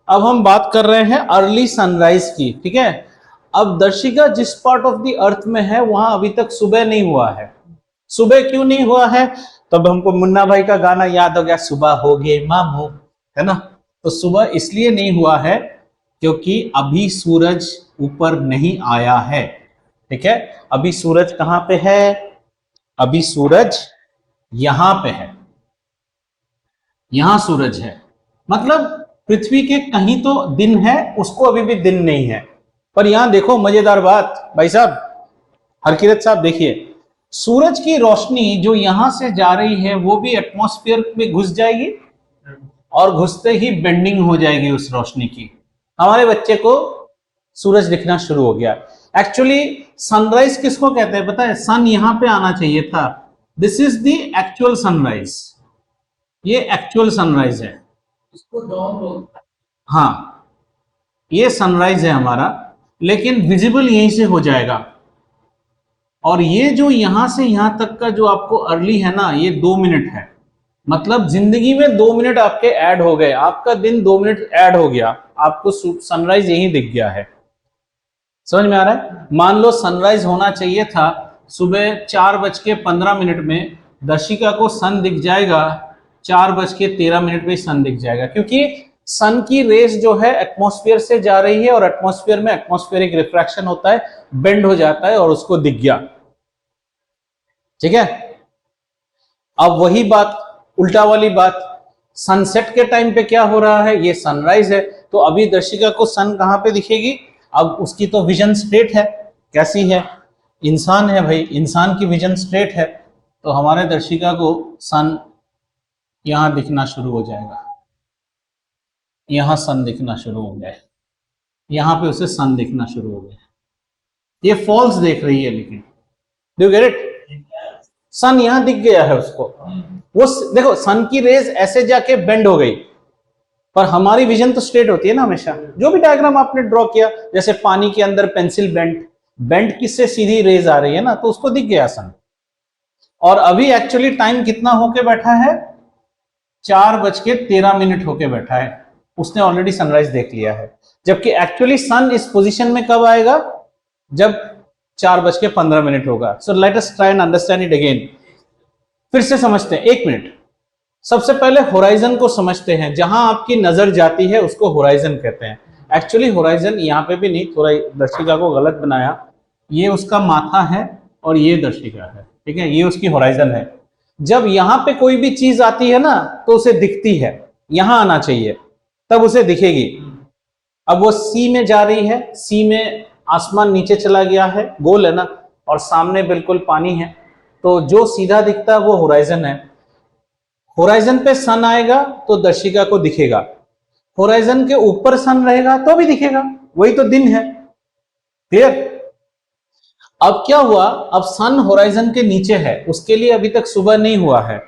अब हम बात कर रहे हैं अर्ली सनराइज की। ठीक है, अब दर्शिका जिस पार्ट ऑफ द अर्थ में है वहां अभी तक सुबह नहीं हुआ है। सुबह क्यों नहीं हुआ है? तब हमको मुन्ना भाई का गाना याद हो गया, सुबह हो गए मामू, है ना? तो सुबह इसलिए नहीं हुआ है क्योंकि अभी सूरज ऊपर नहीं आया है। ठीक है, अभी सूरज कहां पे है? अभी सूरज यहां पे है, यहां सूरज है। मतलब पृथ्वी के कहीं तो दिन है, उसको अभी भी दिन नहीं है। पर यहां देखो मजेदार बात भाई साहब, हरकिरत साहब देखिए, सूरज की रोशनी जो यहां से जा रही है वो भी एटमॉस्फेयर में घुस जाएगी, और घुसते ही बेंडिंग हो जाएगी उस रोशनी की। हमारे बच्चे को सूरज दिखना शुरू हो गया। एक्चुअली सनराइज किसको कहते हैं पता है? सन यहां पे आना चाहिए था। This is the actual sunrise, ये एक्चुअल सनराइज है। इसको डॉन बोलते हैं। हाँ, ये सनराइज है हमारा, लेकिन विजिबल यहीं से हो जाएगा। और ये जो यहां से यहां तक का जो आपको अर्ली है ना, ये 2 मिनट है। मतलब जिंदगी में 2 मिनट आपके ऐड हो गए, आपका दिन 2 मिनट ऐड हो गया, आपको सनराइज यहीं दिख गया है। समझ में आ रहा है? मान लो सनराइज होना चाहिए था सुबह 4:15 में, दर्शिका को सन दिख जाएगा 4:13 पे सन दिख जाएगा, क्योंकि सन की रेस जो है एटमॉस्फेयर से जा रही है और एटमॉस्फेयर में एटमॉस्फेरिक रिफ्रैक्शन होता है, बेंड हो जाता है और उसको दिख गया। ठीक है, अब वही बात, उल्टा वाली बात, सनसेट के टाइम पे क्या हो रहा है, ये सनराइज है, तो अभी दर्शिका को सन कहां पे दिखेगी? अब उसकी तो विजन स्ट्रेट है, कैसी है, इंसान है भाई, इंसान की विजन स्ट्रेट है, तो हमारे दर्शिका को सन यहां दिखना शुरू हो जाएगा, यहां सन दिखना शुरू हो गया, यहां पे उसे सन दिखना शुरू हो गया। ये फॉल्स देख रही है, लेकिन डू यू गेट इट? सन यहां दिख गया है उसको, वो देखो सन की रेज ऐसे जाके बेंड हो गई, पर हमारी विजन तो स्ट्रेट होती है ना हमेशा। जो भी डायग्राम आपने ड्रॉ किया, जैसे पानी के अंदर पेंसिल बेंड किससे सीधी रेज आ रही है ना, तो उसको दिख गया सन। और अभी एक्चुअली टाइम कितना होके बैठा है? 4:13 होके बैठा है, उसने ऑलरेडी सनराइज देख लिया है, जबकि एक्चुअली सन इस पोजीशन में कब आएगा? जब 4:15 होगा। So let us try and understand it again. फिर से समझते हैं, 1 मिनट। सबसे पहले होराइजन को समझते हैं, जहां आपकी नजर जाती है उसको होराइजन कहते हैं। एक्चुअली होराइजन यहां पे भी नहीं, थोड़ा दर्शिका को गलत बनाया, ये उसका माथा है और ये दर्शिका है, ठीक है, ये उसकी होराइजन है। जब यहां पे कोई भी चीज आती है ना तो उसे दिखती है, यहां आना चाहिए तब उसे दिखेगी। अब वो सी में जा रही है, सी में आसमान नीचे चला गया है, गोल है ना, और सामने बिल्कुल पानी है, तो जो सीधा दिखता है वो होराइजन है। होराइजन पे सन आएगा तो दर्शिका को दिखेगा, होराइजन के ऊपर सन रहेगा तो भी दिखेगा, वही तो दिन है। क्लियर? अब क्या हुआ, अब सन होराइजन के नीचे है, उसके लिए अभी तक सुबह नहीं हुआ है,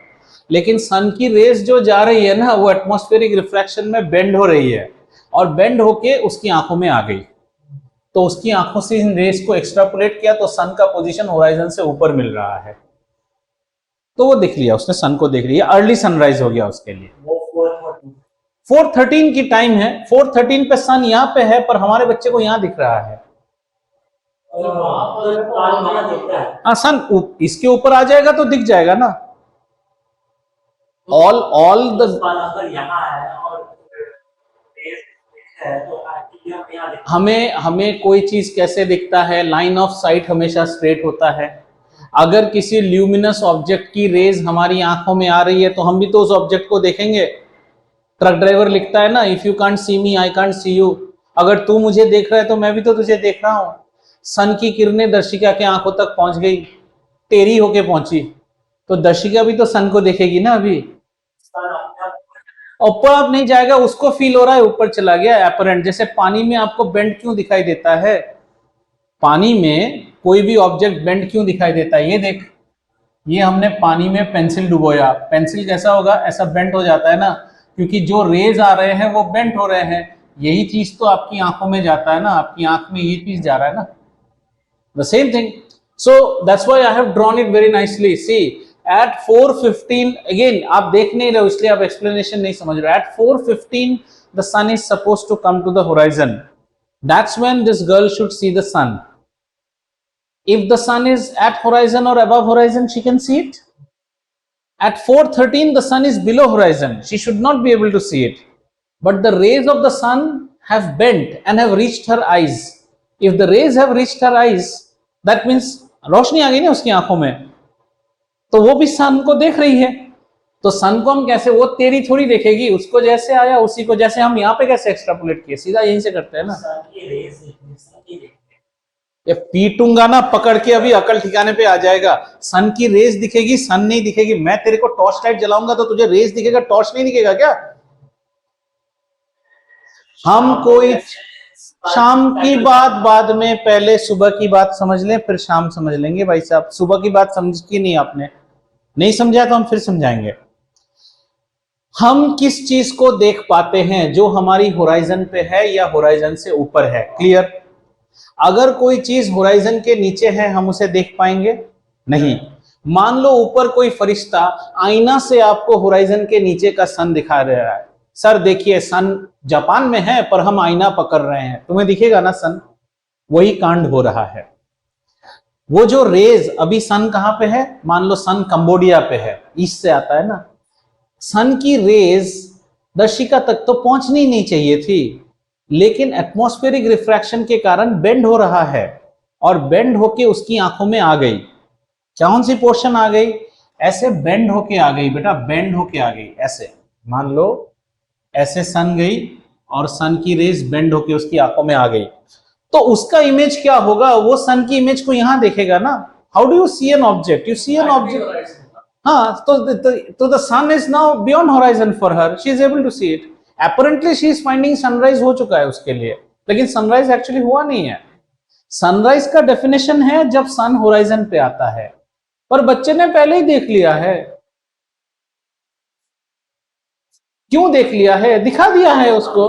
लेकिन सन की रेस जो जा रही है ना, वो एटमॉस्फेरिक रिफ्रैक्शन में बेंड हो रही है, और बेंड होके उसकी आंखों में आ गई, तो उसकी आंखों से इन रेस को एक्सट्रापोलेट किया तो सन का पोजीशन होराइजन से ऊपर मिल रहा है, तो वो देख लिया उसने, सन को देख लिया, अर्ली सनराइज हो गया उसके लिए। 4:13 की टाइम है, 4:13 पे सन यहां पे है, पर हमारे बच्चे को यहां दिख रहा है। सन इसके ऊपर आ जाएगा तो दिख जाएगा ना, ऑल द हमें कोई चीज कैसे दिखता है? लाइन ऑफ साइट हमेशा स्ट्रेट होता है। अगर किसी ल्यूमिनस ऑब्जेक्ट की रेज हमारी आंखों में आ रही है तो हम भी तो उस ऑब्जेक्ट को देखेंगे। ट्रक ड्राइवर लिखता है ना, if you can't see me I can't see you, अगर तू मुझे देख रहा है तो मैं भी तो तुझे देख रहा हूं। सन की किरणें दर्शिका के आंखों तक पहुंच गई, टेढ़ी होके पहुंची, तो दर्शिका भी तो सन को देखेगी ना। अभी ऊपर आप नहीं जाएगा, उसको फील हो रहा है ऊपर चला गया, एपरेंट। जैसे पानी में आपको बेंड क्यों दिखाई देता है? पानी में कोई भी ऑब्जेक्ट बेंड क्यों दिखाई देता है? ये देख, ये हमने पानी में पेंसिल डुबोया, पेंसिल कैसा होगा? ऐसा बेंड हो जाता है ना, क्योंकि जो रेज आ रहे हैं वो बेंड हो रहे हैं। यही चीज तो आपकी आंखों में जाता है ना, आपकी आंख में ये चीज जा रहा है ना, the same thing. So that's why I have drawn it very nicely. See at 4:15, again आप देख नहीं रहे हो इसलिए आप एक्सप्लेनेशन नहीं समझ रहे। at 4:15 the sun is supposed to come to the horizon. That's when this girl should see the sun. If the sun is at horizon or above horizon, she can see it. At 4:13 the sun is below horizon, she should not be able to see it, but the rays of the sun have bent and have reached her eyes. If the rays have reached her eyes, that means रोशनी आ गई ना उसकी आंखों में, तो वो भी सन को देख रही है। तो सन को हम कैसे, वो तेरी थोड़ी देखेगी, उसको जैसे आया उसी को, जैसे हम यहाँ पे कैसे एक्सट्रापोलेट किए, सीधा यहीं से करते हैं ना। ये पीटूंगा ना पकड़ के, अभी अकल ठिकाने पे आ जाएगा। सन की रेस दिखेगी, सन नहीं दिखेगी। मैं तेरे को टॉर्च लाइट जलाऊंगा तो तुझे रेस दिखेगा, टॉर्च नहीं दिखेगा क्या? हम कोई शाम की बात बाद में, पहले सुबह की बात समझ लें फिर शाम समझ लेंगे भाई साहब। सुबह की बात समझ की नहीं आपने, नहीं समझा तो हम फिर समझाएंगे। हम किस चीज को देख पाते हैं? जो हमारी होराइजन पे है या होराइजन से ऊपर है। क्लियर? अगर कोई चीज होराइजन के नीचे है हम उसे देख पाएंगे नहीं। मान लो ऊपर कोई फरिश्ता आईना से आपको होराइजन के नीचे का सन दिखा रहा है। सर देखिए सन जापान में है पर हम आईना पकड़ रहे हैं, तुम्हें दिखेगा ना सन? वही कांड हो रहा है। वो जो रेज, अभी सन कहां पे है, मान लो सन कंबोडिया पे है, ईस्ट से आता है ना, सन की रेज दर्शिका तक तो पहुंचनी नहीं चाहिए थी, लेकिन एटमॉस्फेरिक रिफ्रैक्शन के कारण बेंड हो रहा है, और बेंड होके उसकी आंखों में आ गई। कौन सी पोर्शन आ गई, ऐसे बेंड होके आ गई बेटा, बेंड होके आ गई ऐसे, मान लो ऐसे सन गई और सन की रेज बेंड होके उसकी आंखों में आ गई, तो उसका इमेज क्या होगा, वो सन की इमेज को यहां देखेगा ना। How do you see an object, you see an object, हाँ, तो the sun is now beyond horizon for her, she is able to see it. Apparently she is finding sunrise हो चुका है उसके लिए, लेकिन सनराइज एक्चुअली हुआ नहीं है। सनराइज का डेफिनेशन है जब सन होराइजन पे आता है, पर बच्चे ने पहले ही देख लिया है। क्यों देख लिया है, दिखा दिया है उसको।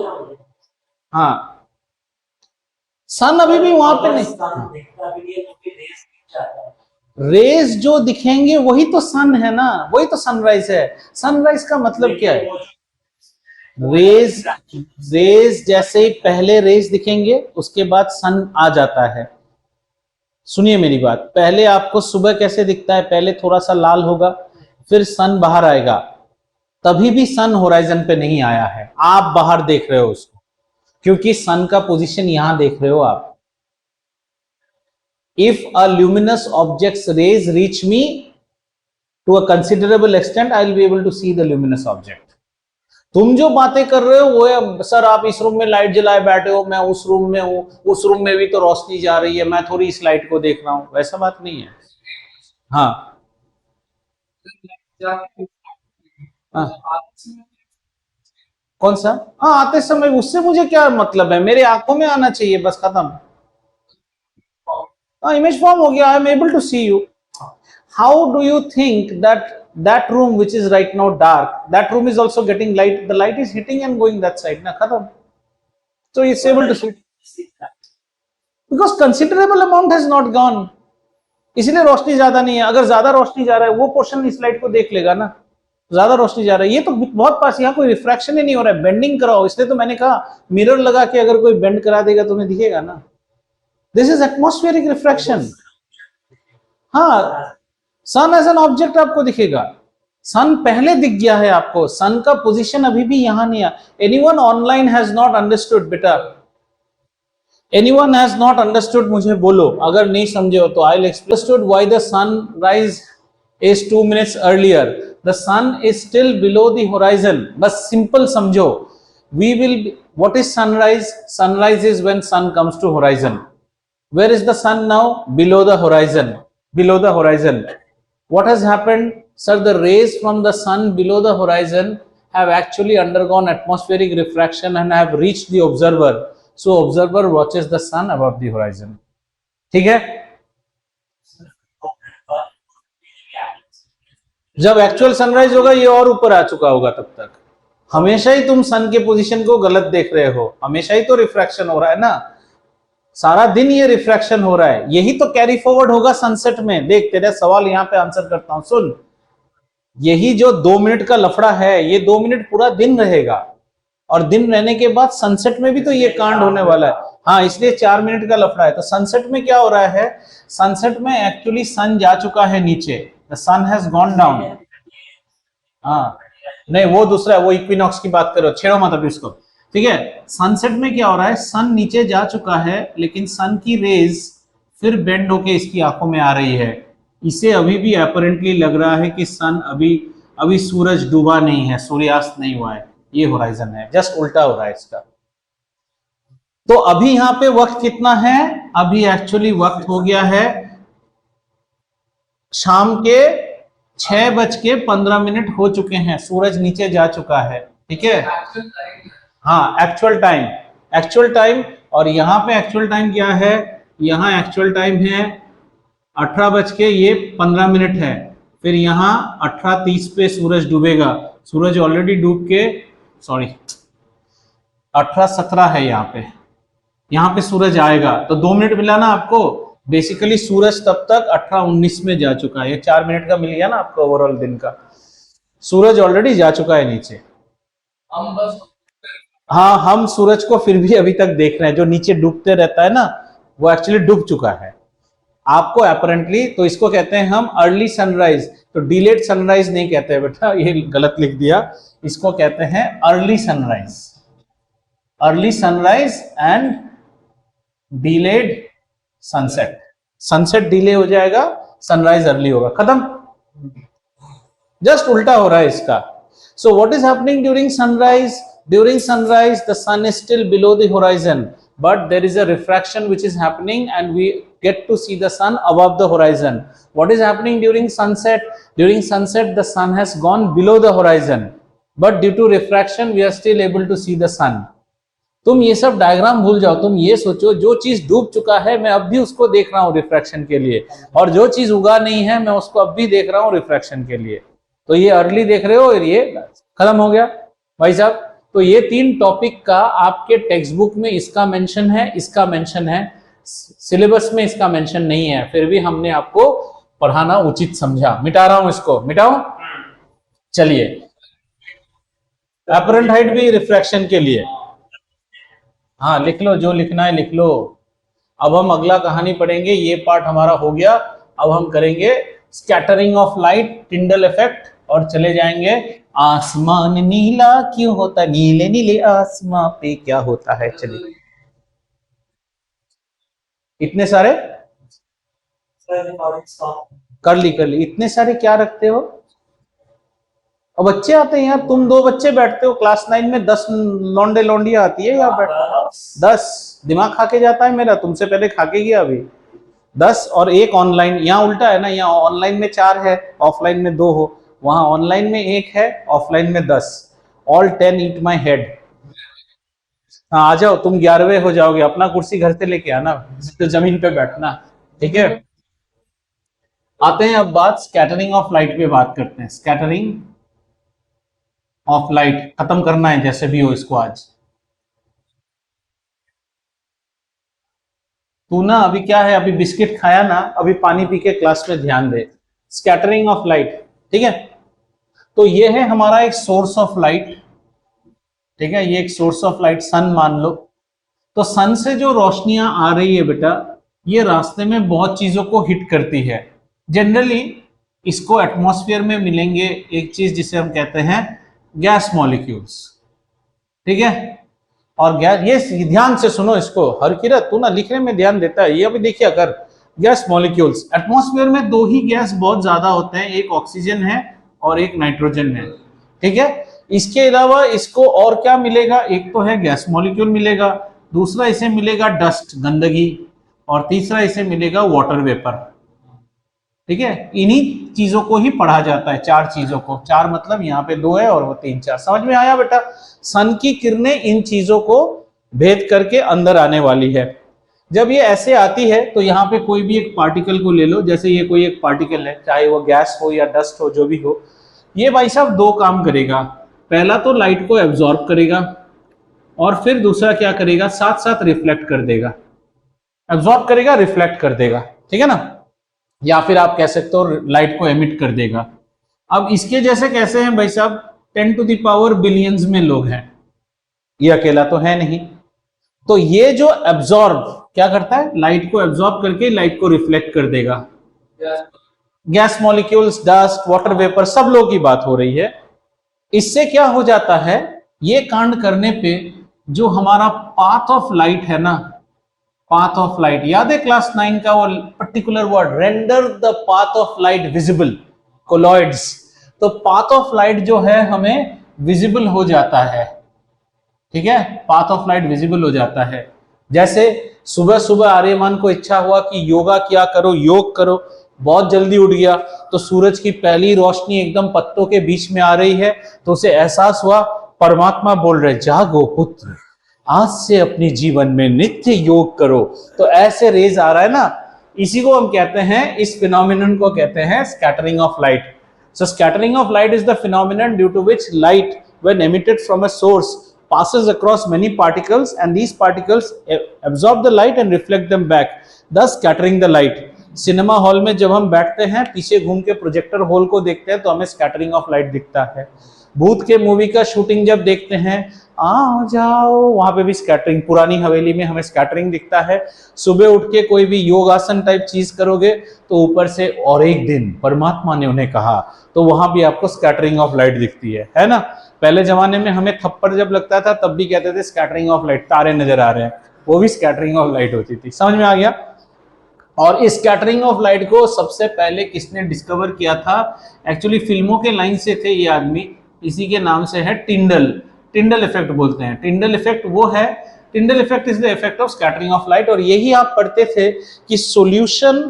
हाँ, सन अभी भी वहां पे नहीं, रेज जो दिखेंगे वही तो सन है ना, वही तो सनराइज है। सनराइज का मतलब क्या है, रेज, रेज जैसे ही पहले रेज दिखेंगे उसके बाद सन आ जाता है। सुनिए मेरी बात, पहले आपको सुबह कैसे दिखता है, पहले थोड़ा सा लाल होगा, फिर सन बाहर आएगा, तभी भी सन होराइजन पे नहीं आया है, आप बाहर देख रहे हो उसको, क्योंकि सन का पोजीशन यहां देख रहे हो आप। If a luminous object's rays reach me to a considerable extent, I will be able to see the luminous object. तुम जो बातें कर रहे हो वो है, सर आप इस रूम में लाइट जलाए बैठे हो, मैं उस रूम में हूं, उस रूम में भी तो रोशनी जा रही है, मैं थोड़ी इस लाइट को देख रहा हूं, वैसा बात नहीं है। हाँ, हाँ, कौन सा, हाँ, आते समय उससे मुझे क्या मतलब है, मेरे आंखों में आना चाहिए, बस खत्म। हाँ, इमेज फॉर्म हो गया, I am able to see you. How do you think that that room which is right now dark, that room is also getting light, the light is hitting and going that side na, khatam, so it's able to see, because considerable amount has not gone, इसलिए रोशनी ज्यादा नहीं है। अगर ज्यादा रोशनी जा रहा है वो पोर्शन इस लाइट को देख लेगा ना, ज्यादा रोशनी जा रहा है, ये तो बहुत पास, यहाँ कोई रिफ्रैक्शन ही नहीं हो रहा है, बेंडिंग कराओ, इसलिए तो मैंने कहा मिरर लगा के अगर कोई बेंड करा देगा तुम्हें दिखेगा ना, दिस इज एटमॉस्फेरिक रिफ्रैक्शन। हाँ, सन एज एन ऑब्जेक्ट आपको दिखेगा, सन पहले दिख गया है आपको, सन का पोजीशन अभी भी यहां नहीं है। Anyone online has not understood बेटा, एनीवन हैज नॉट अंडरस्टूड, मुझे बोलो अगर नहीं समझे हो तो। I will explain why the sunrise is 2 minutes earlier, the sun is still below the horizon, बस सिंपल समझो। We will, what is sunrise, sunrise is when sun comes to horizon. Where is the sun now, below the horizon, below the horizon. What has happened, sir, the rays from the sun below the horizon have actually undergone atmospheric refraction and have reached the observer, so observer watches the sun above the horizon. ठीक है, जब actual sunrise होगा ये और ऊपर आ चुका होगा, तब तक हमेशा ही तुम सन के पोजीशन को गलत देख रहे हो, हमेशा ही तो रिफ्रैक्शन हो रहा है ना, सारा दिन ये रिफ्रैक्शन हो रहा है, यही तो कैरी फॉरवर्ड होगा सनसेट में। देख तेरा सवाल यहां पे आंसर करता हूं, सुन, यही जो 2 मिनट का लफड़ा है, ये 2 मिनट पूरा दिन रहेगा, और दिन रहने के बाद सनसेट में भी तो ये कांड होने वाला है। हाँ, इसलिए 4 मिनट का लफड़ा है। तो सनसेट में क्या हो रहा है, सनसेट में एक्चुअली सन जा चुका है नीचे, the sun has gone down. हाँ, नहीं वो दूसरा है, वो इक्विनॉक्स की बात करो, छेड़ो मत अभी उसको, ठीक है। सनसेट में क्या हो रहा है, सन नीचे जा चुका है, लेकिन सन की रेज फिर बेंड होके इसकी आंखों में आ रही है। इसे अभी भी अपरेंटली लग रहा है कि सन अभी सूरज डूबा नहीं है, सूर्यास्त नहीं हुआ है, ये होराइजन है, जस्ट उल्टा हो रहा है इसका। तो अभी यहां पे वक्त कितना है, अभी एक्चुअली वक्त हो गया है शाम के 6:15 हो चुके हैं, सूरज नीचे जा चुका है, ठीक है। हाँ, एक्चुअल टाइम, एक्चुअल टाइम, और यहां पे एक्चुअल टाइम क्या है, यहां एक्चुअल टाइम है 18:15 है, फिर यहां 18:30 पे सूरज डूबेगा, सूरज ऑलरेडी डूब के, सॉरी 18:17 है यहां पे सूरज आएगा, तो 2 मिनट मिला ना आपको। बेसिकली सूरज तब तक 18:19 में जा चुका है, ये 4 मिनट का मिल गया ना आपको ओवरऑल दिन का, सूरज ऑलरेडी जा चुका है नीचे। हम बस, हाँ, हम सूरज को फिर भी अभी तक देख रहे हैं, जो नीचे डूबते रहता है ना वो एक्चुअली डूब चुका है, आपको अपरेंटली, तो इसको कहते हैं हम अर्ली सनराइज, तो डिलेड सनराइज नहीं कहते हैं बेटा, ये गलत लिख दिया, इसको कहते हैं early sunrise, early sunrise and delayed sunset. Sunset delay हो जाएगा, सनराइज अर्ली होगा, खत्म, जस्ट उल्टा हो रहा है इसका। So what is happening during sunrise? During sunrise the sun is still below the horizon, but there is a refraction which is happening and we get to see the sun above the horizon. What is happening during sunset? During sunset the sun has gone below the horizon, but due to refraction we are still able to see the sun. तुम ये सब diagram भूल जाओ, तुम ये सोचो जो चीज डूब चुका है मैं अब भी उसको देख रहा हूं रिफ्रैक्शन के लिए, और जो चीज उगा नहीं है मैं उसको अब भी देख रहा हूं रिफ्रैक्शन के लिए। तो ये अर्ली देख रहे हो और ये खत्म हो गया भाई साहब। तो ये तीन टॉपिक का आपके टेक्स्ट बुक में इसका मेंशन है, इसका मेंशन है, सिलेबस में इसका मेंशन नहीं है, फिर भी हमने आपको पढ़ाना उचित समझा। मिटा रहा हूं इसको, मिटाओ, चलिए। अपरेंट हाइट भी रिफ्रैक्शन के लिए, हाँ लिख लो, जो लिखना है लिख लो। अब हम अगला कहानी पढ़ेंगे, ये पार्ट हमारा हो गया। अब हम करेंगे scattering of light, Tyndall effect, और चले जाएंगे आसमान नीला क्यों होता, नीले नीले आसमां पे क्या होता है। चलिए, इतने सारे कर ली, इतने सारे क्या रखते हो? अब बच्चे आते हैं यार, तुम 2 बच्चे बैठते हो क्लास 9 में, 10 लौंडे लौंडिया आती है यहाँ बैठ, 10 दिमाग खा के जाता है मेरा, तुमसे पहले खा के गया अभी। 10 और 1 ऑनलाइन, यहाँ उल्टा है ना, यहाँ ऑनलाइन में 4 है, ऑफलाइन में 2 हो, वहां ऑनलाइन में 1 है, ऑफलाइन में 10। All 10 eat my head. हाँ आ जाओ, तुम 11वें हो जाओगे, अपना कुर्सी घर से लेके आना, तो जमीन पे बैठना, ठीक है। आते हैं अब बात स्कैटरिंग ऑफ लाइट पे बात करते हैं। स्कैटरिंग ऑफ लाइट खत्म करना है जैसे भी हो इसको आज। तू ना अभी क्या है, अभी बिस्किट खाया ना, अभी पानी पी के क्लास में ध्यान दे। स्कैटरिंग ऑफ लाइट, ठीक है। तो ये है हमारा एक सोर्स ऑफ लाइट, ठीक है, ये एक सोर्स ऑफ लाइट सन मान लो। तो सन से जो रोशनियां आ रही है बेटा, ये रास्ते में बहुत चीजों को हिट करती है। जनरली इसको एटमॉस्फेयर में मिलेंगे एक चीज जिसे हम कहते हैं गैस मॉलिक्यूल्स, ठीक है। और गैस, ये ध्यान से सुनो इसको, हर किरत तू ना लिखने में ध्यान देता है, ये अभी देखिए अगर गैस मॉलिक्यूल्स, एटमॉस्फेयर में 2 ही गैस बहुत ज्यादा होते हैं, एक ऑक्सीजन है और एक नाइट्रोजन है, ठीक है। इसके अलावा इसको और क्या मिलेगा, एक तो है गैस मॉलिक्यूल मिलेगा, दूसरा इसे मिलेगा डस्ट, गंदगी, और तीसरा इसे मिलेगा वाटर वेपर, ठीक है। इन्हीं चीजों को ही पढ़ा जाता है, 4 चीजों को, 4 मतलब यहाँ पे 2 है और वो 3 4, समझ में आया बेटा। सन की किरणें इन चीजों को भेद करके अंदर आने वाली है। जब ये ऐसे आती है तो यहाँ पे कोई भी एक पार्टिकल को ले लो, जैसे ये कोई एक पार्टिकल है, चाहे वो गैस हो या डस्ट हो, जो भी हो, ये भाई साहब 2 काम करेगा। पहला तो लाइट को एब्जॉर्ब करेगा, और फिर दूसरा क्या करेगा, साथ साथ रिफ्लेक्ट कर देगा। एब्जॉर्ब करेगा, रिफ्लेक्ट कर देगा, ठीक है ना, या फिर आप कह सकते हो लाइट को एमिट कर देगा। अब इसके जैसे कैसे हैं भाई साहब, 10 टू द पावर बिलियंस में लोग हैं, ये अकेला तो है नहीं। तो ये जो एब्जॉर्ब क्या करता है, लाइट को एब्जॉर्ब करके लाइट को रिफ्लेक्ट कर देगा। Gas molecules, dust, water vapour, सब लोगों की बात हो रही है। इससे क्या हो जाता है, ये कांड करने पे जो हमारा पाथ ऑफ लाइट है ना, पाथ ऑफ लाइट याद है क्लास 9 का वो particular word, render the path of light visible, colloids. तो पाथ ऑफ लाइट जो है हमें विजिबल हो जाता है, ठीक है, पाथ ऑफ लाइट विजिबल हो जाता है। जैसे सुबह सुबह आर्यमान को इच्छा हुआ कि योगा किया करो, योग करो, बहुत जल्दी उठ गया, तो सूरज की पहली रोशनी एकदम पत्तों के बीच में आ रही है, तो उसे एहसास हुआ परमात्मा बोल रहे जागो पुत्र, आज से अपने जीवन में नित्य योग करो। तो ऐसे रेज आ रहा है ना, इसी को हम कहते हैं, इस फिनोमिनन को कहते हैं scattering of light. So scattering of light is the phenomenon due to which light when emitted from a source passes across many particles and these particles absorb the light and reflect them back, thus scattering the light. Cinema hall में जब हम बैठते हैं, पीछे घूम के projector whole को देखते हैं, तो हमें स्कैटरिंग ऑफ लाइट दिखता है। भूत के मूवी का शूटिंग जब देखते हैं, आ जाओ, वहां पे भी स्कैटरिंग, पुरानी हवेली में हमें स्कैटरिंग दिखता है। सुबह उठ के कोई भी योगासन टाइप चीज करोगे तो ऊपर से और एक दिन परमात्मा ने उन्हें कहा, तो वहां भी आपको स्कैटरिंग ऑफ लाइट दिखती है ना। पहले जमाने में हमें थप्पड़ जब लगता था तब भी कहते थे स्कैटरिंग ऑफ लाइट, तारे नजर आ रहे हैं, वो भी स्कैटरिंग ऑफ लाइट होती थी। समझ में आ गया। और इस स्कैटरिंग ऑफ लाइट को सबसे पहले किसने डिस्कवर किया था? एक्चुअली फिल्मों के लाइन से थे ये आदमी, इसी के नाम से है टिंडल। टिंडल इफेक्ट बोलते हैं। टिंडल इफेक्ट वो है, Tyndall effect is the effect of scattering of light. और यही आप पढ़ते थे कि सॉल्यूशन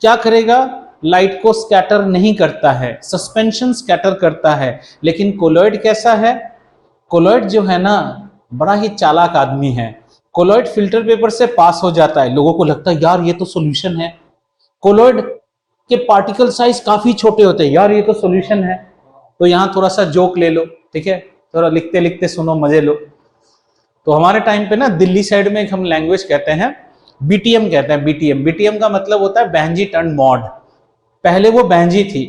क्या करेगा? लाइट को स्कैटर नहीं करता है, सस्पेंशन स्कैटर करता है। लेकिन कोलॉइड कैसा है? कोलॉइड जो है ना, बड़ा ही चालाक आदमी है। कोलॉइड फिल्टर पेपर से पास हो जाता है। लोगों को लगता है यार ये तो सॉल्यूशन है। कोलॉइड के पार्टिकल साइज काफी छोटे होते हैं, यार ये तो सॉल्यूशन है। तो यहां थोड़ा सा जोक ले लो, ठीक है, थोड़ा लिखते लिखते सुनो, मजे लो। तो हमारे टाइम पे ना दिल्ली साइड में एक हम लैंग्वेज कहते हैं, बीटीएम कहते हैं। बीटीएम, बीटीएम का मतलब होता है बहनजी टर्न मॉड। पहले वो बहनजी थी,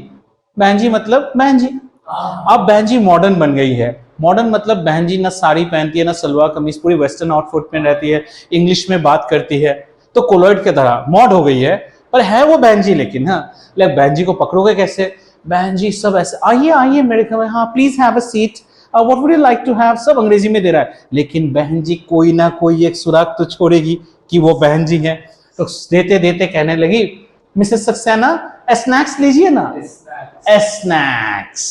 बहनजी मतलब बहनजी, अब बहनजी मॉडर्न बन गई है। मॉडर्न मतलब बहनजी ना साड़ी पहनती है ना सलवार कमीज, पूरी वेस्टर्न आउटफिट में रहती है, इंग्लिश में बात करती है, तो कोलॉइड की तरह मॉड हो गई है। पर है वो बहनजी, लेकिन हाँ, बहनजी को पकड़ोगे कैसे? बहनजी सब ऐसे, आइए आइए मेरे घर में, हाँ please have a seat, what would you like to have, सब अंग्रेजी में दे रहा है। लेकिन बहनजी कोई ना कोई एक सुराग तो छोड़ेगी कि वो बहनजी है। तो देते देते कहने लगी, मिसेस सक्सेना स्नैक्स लीजिए ना। स्नैक्स,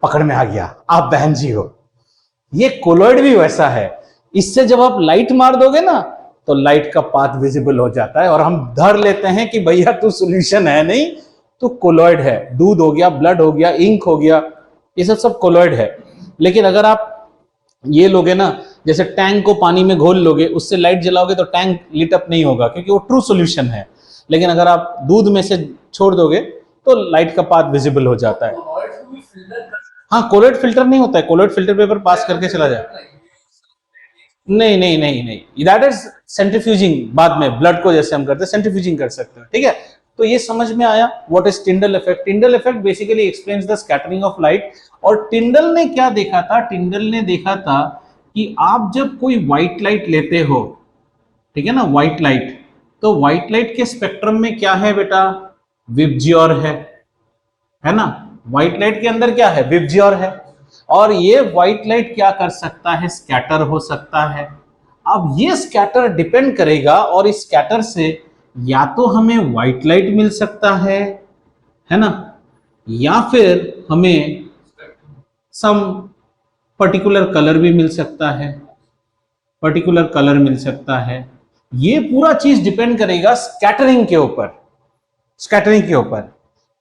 पकड़ में आ गया, आप बहन जी हो। ये कोलॉइड भी वैसा है। इससे जब आप लाइट मार दोगे ना तो लाइट का पाथ विजिबल हो जाता है और हम धर लेते हैं कि भैया तू सॉल्यूशन है नहीं, तू कोलॉइड है। दूध हो गया, ब्लड हो गया, इंक हो गया, ये सब कोलॉइड है। लेकिन अगर आप ये लोगे ना, जैसे टैंक को पानी में घोल लोगे, उससे लाइट जलाओगे तो टैंक लिट अप नहीं होगा, क्योंकि वो ट्रू सॉल्यूशन है। लेकिन अगर आप दूध में से छोड़ दोगे तो लाइट का पाथ विजिबल हो जाता है। हाँ, कोलॉइड फिल्टर नहीं होता है, कोलॉइड फिल्टर पेपर पास करके चला जाए। नहीं नहीं नहीं नहीं, दैट इज सेंट्रीफ्यूजिंग। बाद में ब्लड को जैसे हम करते हैं सेंट्रीफ्यूजिंग कर सकते हैं, ठीक है। तो ये समझ में आया what is Tyndall effect. Tyndall effect basically explains the scattering of light. और टिंडल ने क्या देखा था? टिंडल ने देखा था कि आप जब कोई व्हाइट लाइट लेते हो, ठीक है ना, व्हाइट लाइट, तो व्हाइट लाइट के स्पेक्ट्रम में क्या है बेटा? विबज्योर है ना। व्हाइट लाइट के अंदर क्या है? विबज्योर है। और ये व्हाइट लाइट क्या कर सकता है? स्कैटर हो सकता है। अब ये स्कैटर डिपेंड करेगा, और इस स्कैटर से या तो हमें व्हाइट लाइट मिल सकता है ना, या फिर हमें सम पर्टिकुलर कलर भी मिल सकता है, पर्टिकुलर कलर मिल सकता है। ये पूरा चीज डिपेंड करेगा स्कैटरिंग के ऊपर, स्कैटरिंग के ऊपर।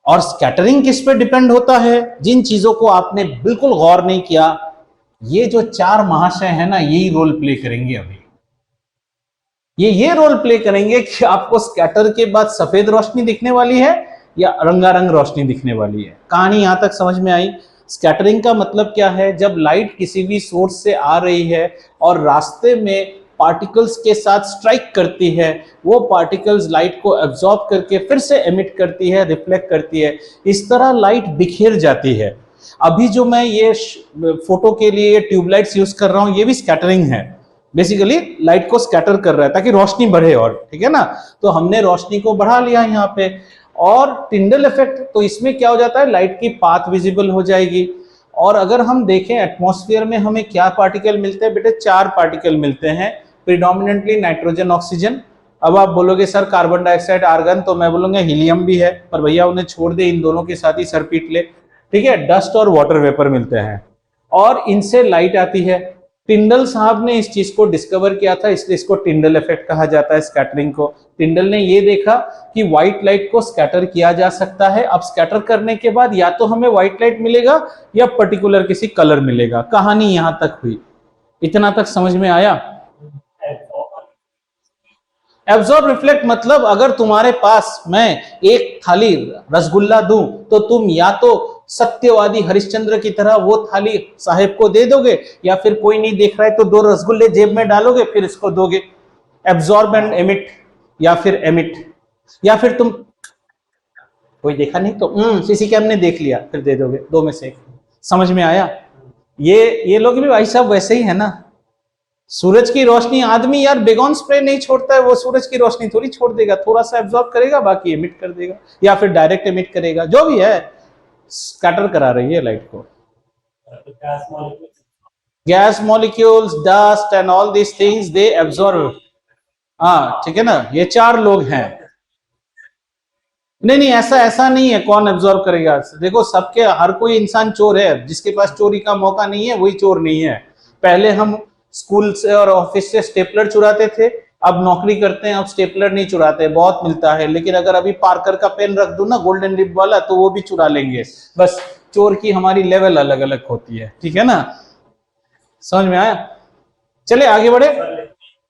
और स्कैटरिंग किस पे डिपेंड होता है? जिन चीजों को आपने बिल्कुल गौर नहीं किया, ये जो चार महाशय है ना, यही रोल प्ले करेंगे अभी। ये रोल प्ले करेंगे कि आपको स्कैटर के बाद सफेद रोशनी दिखने वाली है या रंगारंग रोशनी दिखने वाली है। कहानी यहां तक समझ में आई? स्कैटरिंग का मतलब क्या है? जब लाइट किसी भी सोर्स से आ रही है और रास्ते में पार्टिकल्स के साथ स्ट्राइक करती है, वो पार्टिकल्स लाइट को एब्जॉर्ब करके फिर से एमिट करती है, रिफ्लेक्ट करती है। इस तरह लाइट बिखेर जाती है। अभी जो मैं ये फोटो के लिए ट्यूबलाइट्स यूज कर रहा हूं, ये भी स्कैटरिंग है। बेसिकली लाइट को स्कैटर कर रहा है ताकि रोशनी बढ़े, और ठीक है ना। तो हमने रोशनी को बढ़ा लिया यहाँ पे। और टिंडल इफेक्ट, तो इसमें क्या हो जाता है? लाइट की पाथ विजिबल हो जाएगी। और अगर हम देखें एटमॉस्फेयर में हमें क्या पार्टिकल मिलते हैं बेटे? चार पार्टिकल मिलते हैं, प्रीडोमिनेंटली नाइट्रोजन, ऑक्सीजन। अब आप बोलोगे सर कार्बन डाइऑक्साइड, आर्गन, तो मैं बोलूंगा हीलियम भी है, पर भैया उन्हें छोड़ दे, इन दोनों के साथ ही सर पीट ले, ठीक है। डस्ट और वाटर वेपर मिलते हैं और इनसे लाइट आती है। टिंडल साहब ने इस चीज को डिस्कवर किया था, इसलिए इसको टिंडल इफेक्ट कहा जाता है, स्कैटरिंग को। टिंडल ने ये देखा कि व्हाइट लाइट को स्कैटर किया जा सकता है। अब स्कैटर करने के बाद या तो हमें व्हाइट लाइट मिलेगा या पर्टिकुलर किसी कलर मिलेगा। कहानी यहां तक हुई। इतना तक समझ में आया? एब्जॉर्ब रिफ्लेक्ट मतलब अगर तुम्हारे पास मैं एक थाली रसगुल्ला दूं तो तुम या तो सत्यवादी हरिश्चंद्र की तरह वो थाली साहेब को दे दोगे, या फिर कोई नहीं देख रहा है तो दो रसगुल्ले जेब में डालोगे फिर इसको दोगे। एब्जॉर्ब एंड एमिट, या फिर एमिट, या फिर तुम कोई देखा नहीं तो सीसी कैम ने देख लिया फिर दे दोगे, दो में से एक। समझ में आया? ये लोग भी भाई साहब वैसे ही है ना। सूरज की रोशनी, आदमी यार बेगॉन स्प्रे नहीं छोड़ता है, वो सूरज की रोशनी थोड़ी छोड़ देगा, थोड़ा सा एब्जॉर्ब करेगा, बाकी एमिट कर देगा, या फिर डायरेक्ट एमिट करेगा, जो भी है स्कैटर करा रही है लाइट को। Gas molecules, dust and all this things they absorb. हाँ ठीक है ना, ये 4 लोग हैं। नहीं ऐसा नहीं है, कौन एब्जॉर्ब करेगा? देखो सबके, हर कोई इंसान चोर है, जिसके पास चोरी का मौका नहीं है वही चोर नहीं है। पहले हम स्कूल से और ऑफिस से स्टेपलर चुराते थे, अब नौकरी करते हैं, अब स्टेपलर नहीं चुराते, बहुत मिलता है, लेकिन अगर अभी पार्कर का पेन रख दूं ना गोल्डन लिप वाला, तो वो भी चुरा लेंगे। बस चोर की हमारी लेवल अलग अलग होती है, ठीक है ना? समझ में आया? चले आगे बढ़े।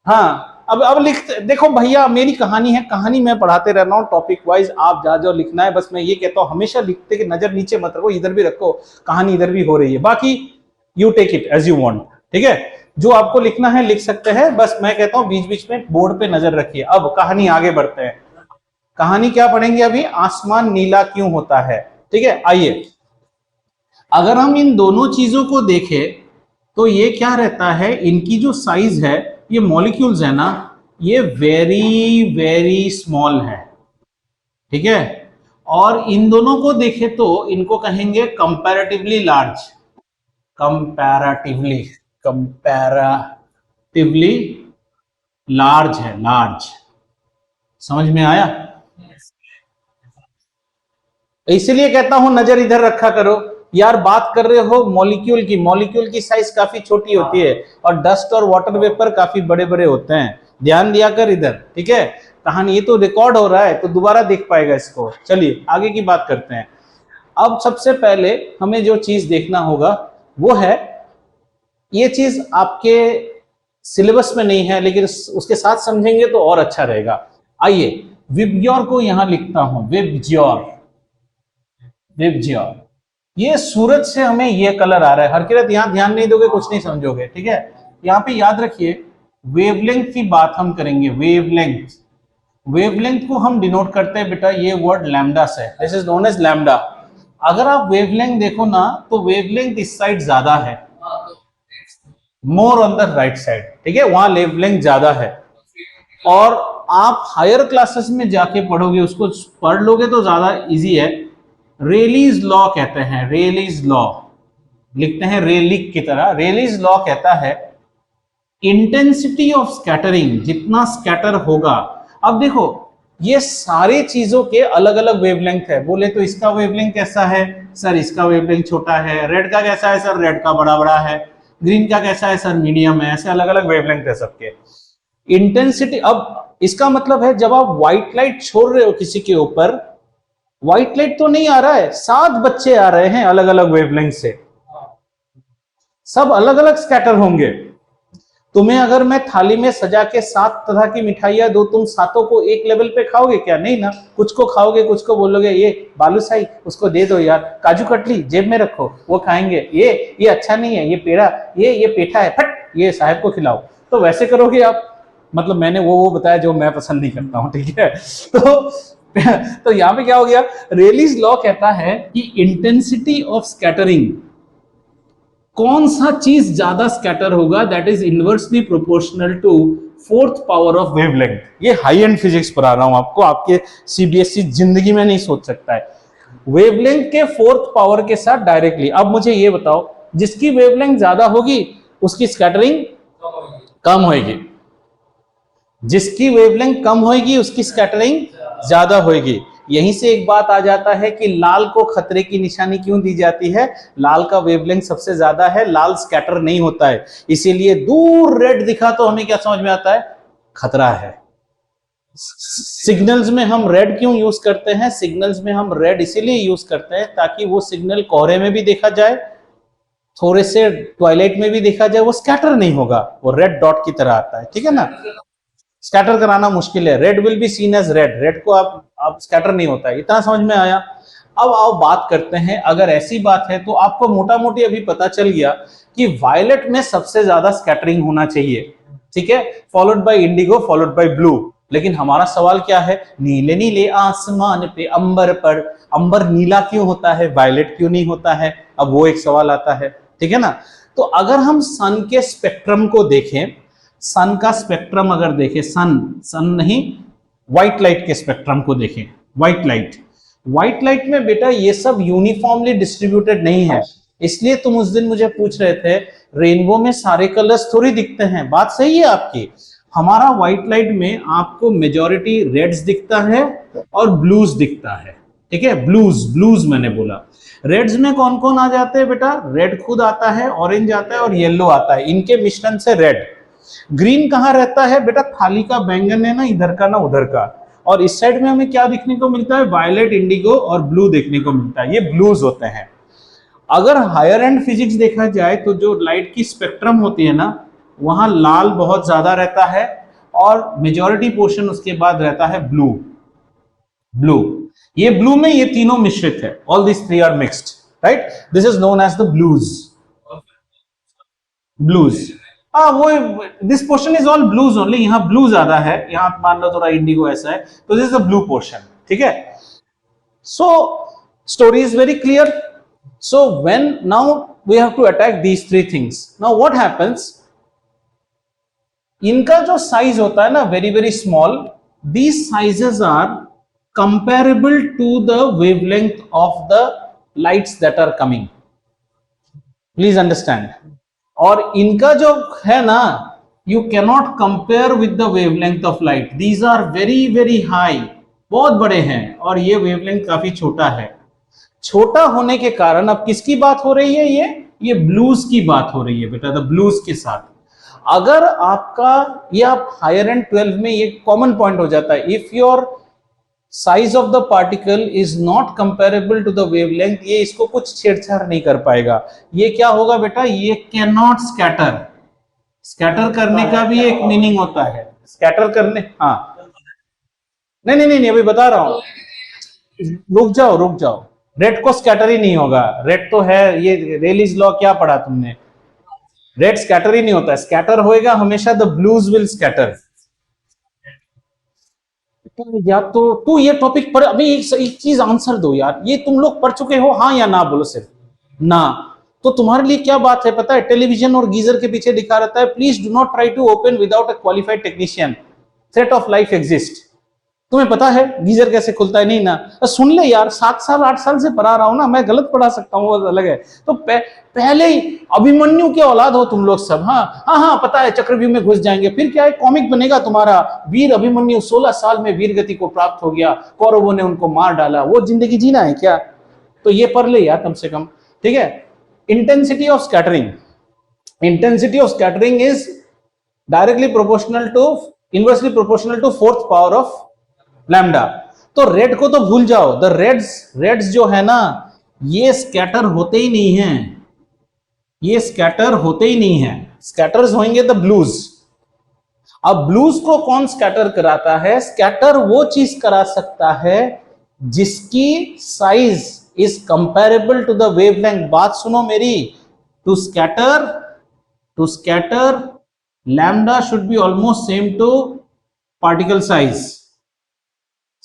हाँ अब लिखते, देखो भैया मेरी कहानी है, कहानी मैं पढ़ाते रहना हूँ टॉपिक वाइज, आप जा जो लिखना है, बस मैं ये कहता हूँ हमेशा लिखते कि नजर नीचे मत रखो, इधर भी रखो, कहानी इधर भी हो रही है, बाकी you take it as you want, ठीक है? जो आपको लिखना है लिख सकते हैं, बस मैं कहता हूँ बीच बीच में बोर्ड पे नजर रखिए। अब कहानी आगे बढ़ते हैं। कहानी क्या पढ़ेंगे अभी? आसमान नीला क्यों होता है, ठीक है? आइए, अगर हम इन दोनों चीजों को देखें तो ये क्या रहता है, इनकी जो साइज है, ये मॉलिक्यूल्स है ना, ये वेरी वेरी स्मॉल है, ठीक है? और इन दोनों को देखें तो इनको कहेंगे कंपैरेटिवली लार्ज, कंपैरेटिवली लार्ज है, लार्ज। समझ में आया? इसलिए कहता हूं नजर इधर रखा करो यार, बात कर रहे हो मॉलिक्यूल की, मॉलिक्यूल की साइज काफी छोटी होती है, और डस्ट और वाटर वेपर काफी बड़े बड़े होते हैं, ध्यान दिया कर इधर, ठीक है? कहानी ये तो रिकॉर्ड हो रहा है, तो दोबारा देख पाएगा इसको। चलिए आगे की बात करते हैं। अब सबसे पहले हमें जो चीज देखना होगा वो है, ये चीज आपके सिलेबस में नहीं है, लेकिन उसके साथ समझेंगे तो और अच्छा रहेगा। आइए, विबग्योर को यहां लिखता हूं, विबग्योर, विबग्योर। ये सूरज से हमें ये कलर आ रहा है, हरकिरत यहां ध्यान नहीं दोगे कुछ नहीं समझोगे, ठीक है? यहां पे याद रखिए वेवलेंथ की बात हम करेंगे, वेवलेंथ। वेवलेंथ को हम डिनोट करते हैं बेटा ये वर्ड लैम्डा से, this is known as lambda. अगर आप वेवलेंथ देखो ना, तो वेवलेंथ इस साइड ज्यादा है, more on the right side, ठीक है? वहां वेवलेंथ ज्यादा है, और आप हायर क्लासेस में जाके पढ़ोगे, उसको पढ़ लोगे तो ज्यादा इजी है। रेलीज लॉ कहते हैं, रेलीज लॉ लिखते हैं रेलिक की तरह। रेलीज लॉ कहता है इंटेंसिटी ऑफ स्कैटरिंग, जितना स्कैटर होगा। अब देखो ये सारी चीजों के अलग अलग वेवलेंथ है, बोले तो इसका वेवलेंथ कैसा है सर, इसका वेवलेंथ छोटा है, रेड का कैसा है सर, रेड का बड़ा बड़ा है, ग्रीन का कैसा है सर, मीडियम है, ऐसे अलग अलग वेवलेंथ है सबके। इंटेंसिटी, अब इसका मतलब है जब आप व्हाइट लाइट छोड़ रहे हो किसी के ऊपर, व्हाइट लाइट तो नहीं आ रहा है, 7 बच्चे आ रहे हैं अलग अलग वेवलेंथ से, सब अलग अलग स्कैटर होंगे। तुम्हें अगर मैं थाली में सजा के 7 तरह की मिठाइयां दो, तुम सातों को एक लेवल पे खाओगे क्या? नहीं ना, कुछ को खाओगे, कुछ को बोलोगे ये बालूशाही उसको दे दो यार, काजू कतली जेब में रखो वो खाएंगे, ये अच्छा नहीं है, ये पेड़ा, ये पेठा है, फट ये साहब को खिलाओ, तो वैसे करोगे आप। मतलब मैंने वो बताया जो मैं पसंद नहीं करता हूं, ठीक है? तो यहां पे क्या हो गया, रेलीज लॉ कहता है कि इंटेंसिटी ऑफ स्कैटरिंग, कौन सा चीज ज्यादा स्कैटर होगा, that is inversely proportional to 4th power of wavelength. ये हाई एंड फिजिक्स पढ़ा रहा हूं आपको, आपके सीबीएसई जिंदगी में नहीं सोच सकता है, वेवलेंथ के 4th पावर के साथ डायरेक्टली। अब मुझे ये बताओ, जिसकी वेवलेंथ ज्यादा होगी उसकी स्कैटरिंग कम होगी, जिसकी वेवलेंथ कम होगी उसकी स्कैटरिंग ज्यादा होगी। यहीं से एक बात आ जाता है कि लाल को खतरे की निशानी क्यों दी जाती है, लाल का वेवलेंथ सबसे ज्यादा है, लाल स्कैटर नहीं होता है, इसीलिए दूर रेड दिखा तो हमें क्या समझ में आता है, खतरा है। सिग्नल्स में हम रेड क्यों यूज करते हैं, सिग्नल्स में हम रेड इसीलिए यूज करते हैं ताकि वो सिग्नल कोहरे में भी देखा जाए, थोड़े से ट्वाइलाइट में भी देखा जाए, वो स्कैटर नहीं होगा, वो रेड डॉट की तरह आता है, ठीक है ना? स्कैटर कराना मुश्किल है, red will be seen as red, red को आप स्कैटर नहीं होता है, इतना समझ में आया? अब आओ बात करते हैं, अगर ऐसी बात है तो आपको मोटा मोटी अभी पता चल गया कि वायलेट में सबसे ज्यादा स्कैटरिंग होना चाहिए, ठीक है? Followed by Indigo, followed by blue, लेकिन हमारा सवाल क्या है, नीले नीले आसमान पे अंबर पर, अंबर नीला क्यों होता है, वायलेट क्यों नहीं होता है? अब वो एक सवाल आता है, ठीक है ना। तो अगर हम सन के स्पेक्ट्रम को देखें, सन का स्पेक्ट्रम अगर देखें, सन नहीं, व्हाइट लाइट के स्पेक्ट्रम को देखें, व्हाइट लाइट में बेटा ये सब यूनिफॉर्मली डिस्ट्रीब्यूटेड नहीं है। इसलिए तुम उस दिन मुझे पूछ रहे थे रेनबो में सारे कलर्स थोड़ी दिखते हैं, बात सही है आपकी। हमारा व्हाइट लाइट में आपको मेजॉरिटी रेड्स दिखता है और ब्लूज दिखता है, ठीक है, ब्लूज मैंने बोला। रेड्स में कौन कौन आ जाते हैं बेटा, रेड खुद आता है, ऑरेंज आता है और येलो आता है, इनके मिश्रण से रेड। ग्रीन कहां रहता है बेटा, थाली का बैंगन है ना, इधर का ना उधर का। और इस साइड में हमें क्या देखने को मिलता है, वायलेट, इंडिगो और ब्लू देखने को मिलता है, ये ब्लूज होते हैं। अगर हायर एंड फिजिक्स देखा जाए तो जो लाइट की स्पेक्ट्रम होती है ना, वहां लाल बहुत ज्यादा रहता है और मेजॉरिटी पोर्शन उसके बाद रहता है ब्लू। ये ब्लू में ये तीनों मिश्रित है, all this three are mixed, right, this is known as the blues. वो this portion is all blues only, यहां ब्लू ज्यादा है, यहां मान लो थोड़ा इंडिगो ऐसा है, तो this is the blue portion, ठीक है। So story is very clear. So when now we have to attack these three things. Now what happens? इनका जो साइज होता है ना, very very small, these sizes are comparable to the wavelength of the lights that are coming. Please understand. और इनका जो है ना, you cannot compare with the wavelength of light. These are very very high, बहुत बड़े हैं, और ये wavelength काफी छोटा है। छोटा होने के कारण अब किसकी बात हो रही है, ये ब्लूज की बात हो रही है बेटा, द ब्लूज के साथ। अगर आपका ये आप हायर एंड 12 में ये कॉमन पॉइंट हो जाता है, if your size of the particle is not comparable to the wavelength, ये इसको कुछ छेड़छाड़ नहीं कर पाएगा। ये क्या होगा बेटा, ये कैन नॉट स्कैटर करने का भी एक मीनिंग होता है, स्कैटर करने, हाँ नहीं अभी बता रहा हूं, रुक जाओ। रेड को स्कैटर ही नहीं होगा, रेड तो है, ये रेलिस लॉ क्या पढ़ा तुमने, रेड स्कैटर ही नहीं होता है, स्कैटर होएगा हमेशा द ब्लूज विल स्कैटर। या तो तू ये टॉपिक पढ़, अभी एक चीज आंसर दो यार, ये तुम लोग पढ़ चुके हो, हाँ या ना बोलो, सिर्फ ना। तो तुम्हारे लिए क्या बात है पता है, टेलीविजन और गीजर के पीछे लिखा रहता है please do not try to open without a qualified technician, threat of life exist. तुम्हें पता है गीजर कैसे खुलता है, नहीं ना, तो सुन ले यार, 7 साल 8 साल से पढ़ा रहा हूं ना, मैं गलत पढ़ा सकता हूं, वो अलग है। तो पहले ही अभिमन्यु के औलाद हो तुम लोग सब, हाँ पता है, चक्रव्यूह में घुस जाएंगे, फिर क्या है, कॉमिक बनेगा तुम्हारा, वीर अभिमन्यु 16 साल में वीर गति को प्राप्त हो गया, कौरवों ने उनको मार डाला, वो जिंदगी जीना है क्या? तो ये पढ़ ले यार कम से कम, ठीक है। Intensity of scattering is directly proportional to, inversely proportional to 4th power of lambda. तो रेड को तो भूल जाओ, द रेड्स जो है ना, ये स्कैटर होते ही नहीं हैं, स्कैटर्स होंगे द ब्लूज। अब ब्लूज को कौन स्कैटर कराता है? स्कैटर वो चीज करा सकता है जिसकी size is comparable to the wavelength. बात सुनो मेरी, to scatter lambda should be almost same to particle size.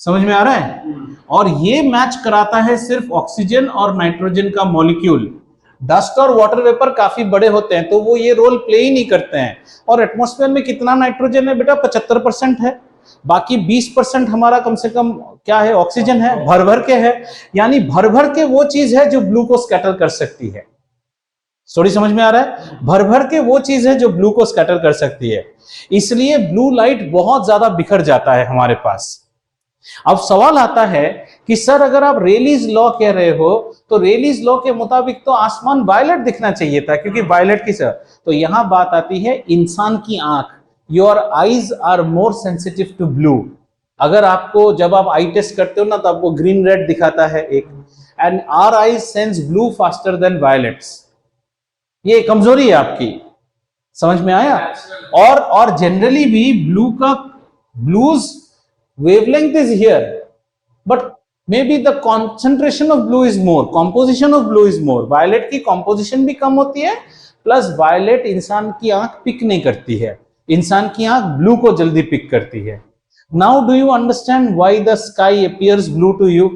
समझ में आ रहा है? और ये मैच कराता है सिर्फ ऑक्सीजन और नाइट्रोजन का मॉलिक्यूल। डस्ट और वाटर वेपर काफी बड़े होते हैं तो वो ये रोल प्ले ही नहीं करते हैं। और एटमॉस्फेयर में कितना नाइट्रोजन है बेटा? 75% है, बाकी 20% हमारा कम से कम क्या है? ऑक्सीजन है, भर भर के है। यानी भर भर के वो चीज है जो ब्लू को स्कैटर कर सकती है। स्टोरी समझ में आ रहा है? भर भर के वो चीज है जो ब्लू को स्कैटर कर सकती है, इसलिए ब्लू लाइट बहुत ज्यादा बिखर जाता है हमारे पास। अब सवाल आता है कि सर अगर आप रेलीज लॉ कह रहे हो तो रेलीज लॉ के मुताबिक तो आसमान वायलेट दिखना चाहिए था, क्योंकि वायलेट की सर। तो यहां बात आती है इंसान की आंख। Your eyes are more sensitive to blue. अगर आपको जब आप आई टेस्ट करते हो ना तो आपको ग्रीन रेड दिखाता है एक, and our eyes sense blue faster than violets. ये कमजोरी है आपकी, समझ में आया? और जनरली भी blues wavelength is here, but maybe the concentration of blue is more, composition of blue is more. violet की composition भी कम होती है, प्लस violet इंसान की आंख पिक नहीं करती है, इंसान की आंख ब्लू को जल्दी पिक करती है। Now do you understand why the sky appears blue to you?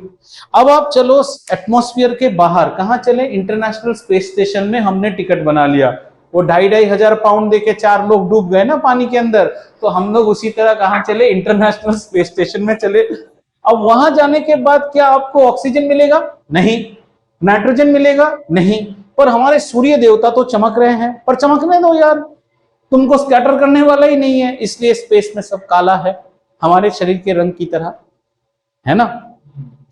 अब आप चलो एटमॉस्फेयर के बाहर, कहां चले? इंटरनेशनल स्पेस स्टेशन में हमने टिकट बना लिया, वो 2,500 पाउंड देके 4 लोग डूब गए ना पानी के अंदर, तो हम लोग उसी तरह कहां चले? इंटरनेशनल स्पेस स्टेशन में चले। अब वहां जाने के बाद क्या आपको ऑक्सीजन मिलेगा? नहीं। नाइट्रोजन मिलेगा? नहीं। पर हमारे सूर्य देवता तो चमक रहे हैं, पर चमकने दो यार, तुमको स्कैटर करने वाला ही नहीं है, इसलिए स्पेस में सब काला है, हमारे शरीर के रंग की तरह, है ना?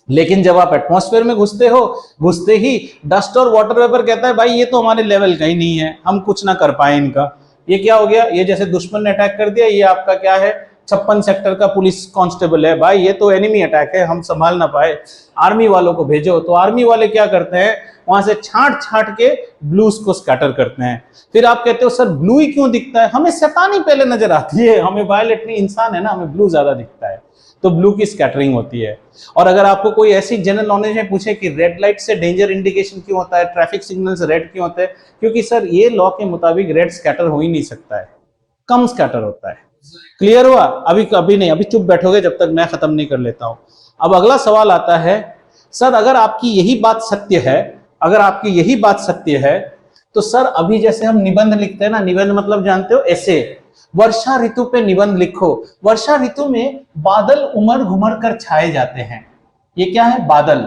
लेकिन जब आप एटमॉस्फेयर में घुसते हो, घुसते ही डस्ट और वाटर वेपर कहता है भाई ये तो हमारे लेवल का ही नहीं है, हम कुछ ना कर पाए इनका। ये क्या हो गया? ये जैसे दुश्मन ने अटैक कर दिया, ये आपका क्या है? 56 सेक्टर का पुलिस कांस्टेबल है, भाई ये तो एनिमी अटैक है, हम संभाल ना पाए, आर्मी वालों को भेजो। तो आर्मी वाले क्या करते हैं? वहां से छांट छांट के ब्लूज को स्कैटर करते हैं। फिर आप कहते हो सर ब्लू ही क्यों दिखता है? हमें शैतानी पहले नजर आती है, हमें वायलेट नहीं, इंसान है ना, हमें ब्लू ज्यादा दिखता है, तो ब्लू की स्कैटरिंग होती है। और अगर आपको कोई ऐसी जनरल नॉलेज में पूछे कि रेड लाइट से डेंजर इंडिकेशन क्यों होता है, ट्रैफिक सिग्नल से रेड क्यों होता है, क्योंकि सर ये लॉ के मुताबिक रेड स्कैटर हो ही नहीं सकता है, कम स्कैटर होता है। क्लियर हुआ? अभी नहीं, अभी चुप बैठोगे जब तक मैं खत्म नहीं कर लेता हूं। अब अगला सवाल आता है, सर अगर आपकी यही बात सत्य है, अगर आपकी यही बात सत्य है, तो सर अभी जैसे हम निबंध लिखते हैं ना, निबंध मतलब जानते हो? ऐसे वर्षा ऋतु पे निबंध लिखो। वर्षा ऋतु में बादल उमड़ घुमड़ कर छाए जाते हैं। ये क्या है? बादल।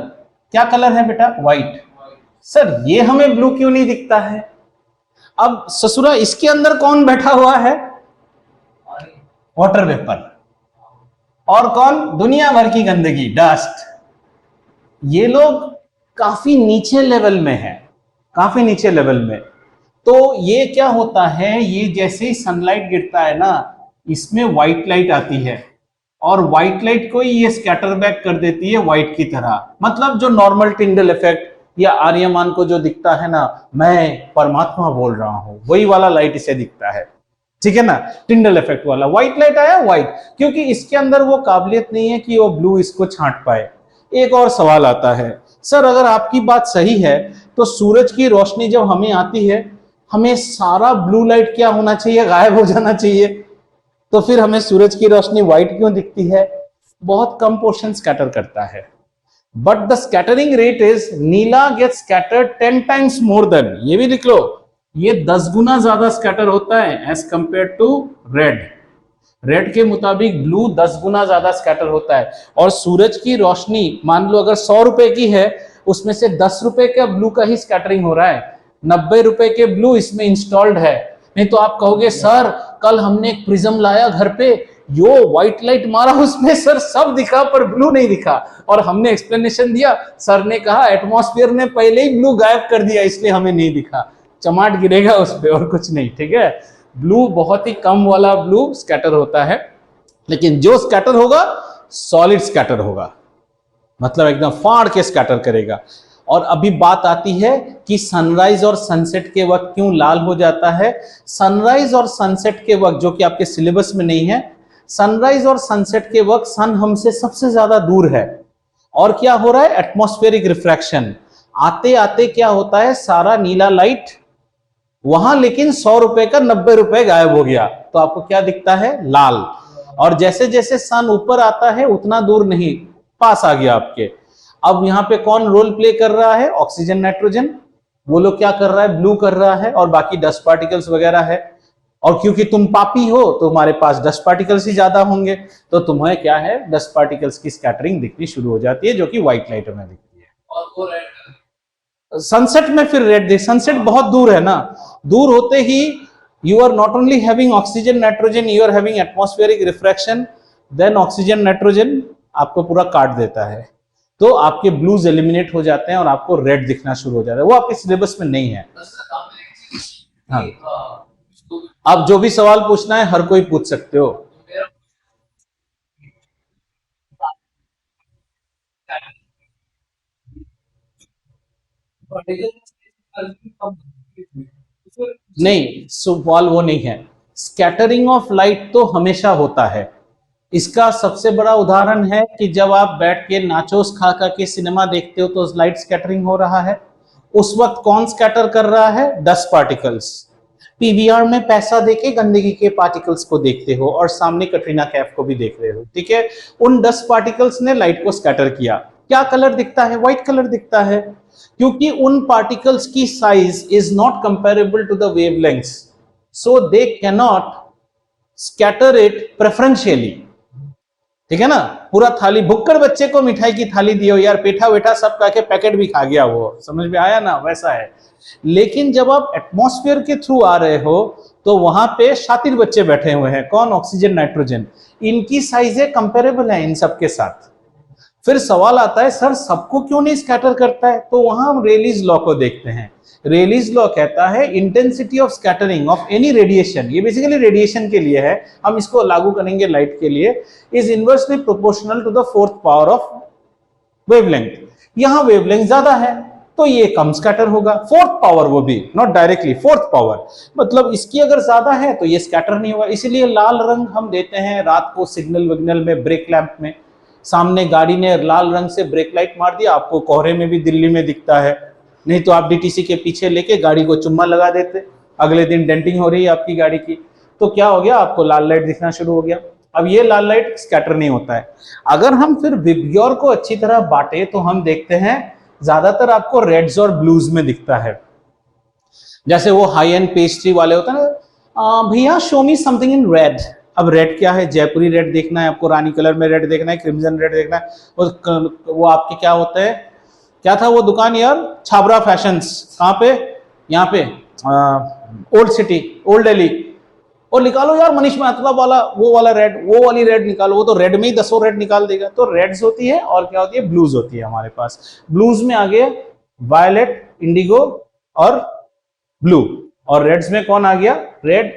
क्या कलर है बेटा? व्हाइट। सर ये हमें ब्लू क्यों नहीं दिखता है? अब ससुरा इसके अंदर कौन बैठा हुआ है? Water vapour. और कौन? दुनिया भर की गंदगी, डस्ट। ये लोग काफी नीचे लेवल में है, काफी नीचे लेवल में। तो ये क्या होता है, ये जैसे ही सनलाइट गिरता है ना, इसमें व्हाइट लाइट आती है, और व्हाइट लाइट को ये स्कैटर बैक कर देती है व्हाइट की तरह। मतलब जो नॉर्मल टिंडल इफेक्ट या आर्यमान को जो दिखता है ना, मैं परमात्मा बोल रहा हूं, वही वाला लाइट इसे दिखता है, ठीक है ना? टिंडल इफेक्ट वाला व्हाइट लाइट आया, व्हाइट, क्योंकि इसके अंदर वो काबिलियत नहीं है कि वो ब्लू इसको छांट पाए। एक और सवाल आता है, सर अगर आपकी बात सही है तो सूरज की रोशनी जब हमें आती है, हमें सारा ब्लू लाइट क्या होना चाहिए? गायब हो जाना चाहिए। तो फिर हमें सूरज की रोशनी व्हाइट क्यों दिखती है? बहुत कम पोर्शन स्कैटर करता है। But the scattering rate is, नीला gets scattered 10 times more than, ये भी लिख लो, ये 10 गुना ज्यादा स्कैटर होता है as compare to red. Red के मुताबिक ब्लू 10 गुना ज्यादा स्कैटर होता है। और सूरज की रोशनी मान लो अगर 100 रुपए की है, उसमें से 10 रुपए का ब्लू का ही स्कैटरिंग हो रहा है, 90 रुपए के ब्लू इसमें इंस्टॉल्ड है। नहीं तो आप कहोगे सर कल हमने एक प्रिज्म लाया घर पे, यो व्हाइट लाइट मारा उसमें सर सब दिखा पर ब्लू नहीं दिखा, और हमने एक्सप्लेनेशन दिया, सर ने कहा एटमॉस्फेयर ने पहले ही ब्लू गायब कर दिया इसलिए हमें नहीं दिखा। चमाट गिरेगा उस पर और कुछ नहीं, ठीक है? ब्लू बहुत ही कम वाला ब्लू स्कैटर होता है, लेकिन जो स्कैटर होगा सॉलिड स्कैटर होगा, मतलब एकदम फाड़ के स्कैटर करेगा। और अभी बात आती है कि सनराइज और सनसेट के वक्त क्यों लाल हो जाता है। सनराइज और सनसेट के वक्त, जो कि आपके सिलेबस में नहीं है, सनराइज और सनसेट के वक्त सन हमसे सबसे ज्यादा दूर है, और क्या हो रहा है? Atmospheric refraction. आते आते क्या होता है, सारा नीला लाइट वहां, लेकिन 100 रुपए का 90 रुपए गायब हो गया, तो आपको क्या दिखता है? लाल। और जैसे जैसे सन ऊपर आता है उतना दूर नहीं, पास आ गया आपके। अब यहाँ पे कौन रोल प्ले कर रहा है? Oxygen, nitrogen. वो लोग क्या कर रहा है? ब्लू कर रहा है, और बाकी डस्ट पार्टिकल्स वगैरह है। और क्योंकि तुम पापी हो तो तुम्हारे पास डस्ट पार्टिकल्स ही ज्यादा होंगे, तो तुम्हें क्या है? डस्ट पार्टिकल्स की स्कैटरिंग दिखनी शुरू हो जाती है, जो कि व्हाइट लाइट में दिखती है। और वो सनसेट में फिर रेड देख, सनसेट बहुत दूर है ना, दूर होते ही you are not only having oxygen, nitrogen, you are having atmospheric refraction, then oxygen, nitrogen आपको पूरा काट देता है, तो आपके ब्लूज एलिमिनेट हो जाते हैं और आपको रेड दिखना शुरू हो जाता है। वो आपके सिलेबस में नहीं है। हाँ, आप जो भी सवाल पूछना है हर कोई पूछ सकते हो। नहीं, सवाल वो नहीं है। स्कैटरिंग ऑफ लाइट तो हमेशा होता है। इसका सबसे बड़ा उदाहरण है कि जब आप बैठ के नाचोस खा खा के सिनेमा देखते हो तो लाइट स्कैटरिंग हो रहा है। उस वक्त कौन स्कैटर कर रहा है? Dust particles. पीवीआर में पैसा देके गंदगी के पार्टिकल्स को देखते हो और सामने कटरीना कैफ को भी देख रहे हो, ठीक है। उन 10 पार्टिकल्स ने लाइट को स्कैटर किया, क्या कलर दिखता है? व्हाइट कलर दिखता है, क्योंकि उन पार्टिकल्स की size is not comparable to the wavelengths, so they can not scatter it preferentially, ठीक है ना। पूरा थाली भुक्कड़ बच्चे को मिठाई की थाली दियो यार, पेठा वेठा सब का के पैकेट भी खा गया, वो समझ में आया ना, वैसा है। लेकिन जब आप एटमॉस्फेयर के थ्रू आ रहे हो तो वहां पे शातिर बच्चे बैठे हुए हैं, कौन? ऑक्सीजन, नाइट्रोजन, इनकी साइजें कंपेरेबल है इन सबके साथ। फिर सवाल आता है सर सबको क्यों नहीं स्कैटर करता है? तो वहां हम रेलीज लॉ को देखते हैं। रेलीज लॉ कहता है intensity of scattering of any radiation, ये बेसिकली रेडिएशन के लिए है, हम इसको लागू करेंगे लाइट के लिए, is inversely proportional to the fourth power of wavelength. यहां वेवलेंथ ज्यादा है तो ये कम स्कैटर होगा, फोर्थ पावर, वो भी नॉट डायरेक्टली, फोर्थ पावर, मतलब इसकी अगर ज्यादा है तो ये स्कैटर नहीं होगा। इसलिए लाल रंग हम देते हैं रात को सिग्नल विग्नल में, ब्रेक लैंप में, सामने गाड़ी ने लाल रंग से ब्रेक लाइट मार दिया, आपको कोहरे में भी दिल्ली में दिखता है। नहीं तो आप डीटीसी के पीछे लेके गाड़ी को चुम्मा लगा देते, अगले दिन डेंटिंग हो रही है आपकी गाड़ी की, तो क्या हो गया? आपको लाल लाइट दिखना शुरू हो गया। अब ये लाल लाइट स्कैटर नहीं होता है। अगर हम फिर विबग्योर को अच्छी तरह बांटे तो हम देखते हैं ज्यादातर आपको रेड्स और ब्लूज में दिखता है। जैसे वो हाई एंड पेस्ट्री वाले होते हैं ना, भैया show me something in red. अब रेड क्या है? जयपुरी रेड देखना है आपको, रानी कलर में रेड देखना है, क्रिम्सन रेड देखना है, वो आपके क्या होता है, क्या था वो दुकान यार, छाबरा फैशंस, कहाँ पे? यहाँ पे ओल्ड सिटी, ओल्ड दिल्ली। और निकालो यार मनीष मेहता वाला, वो वाला रेड, वो वाली रेड निकालो, वो तो रेड में ही 10 रेड निकाल देगा। तो रेड्स होती है और क्या होती है? ब्लूज होती है हमारे पास। ब्लूज में आगे वायलेट, इंडिगो और ब्लू, और रेड्स में कौन आ गया? Red,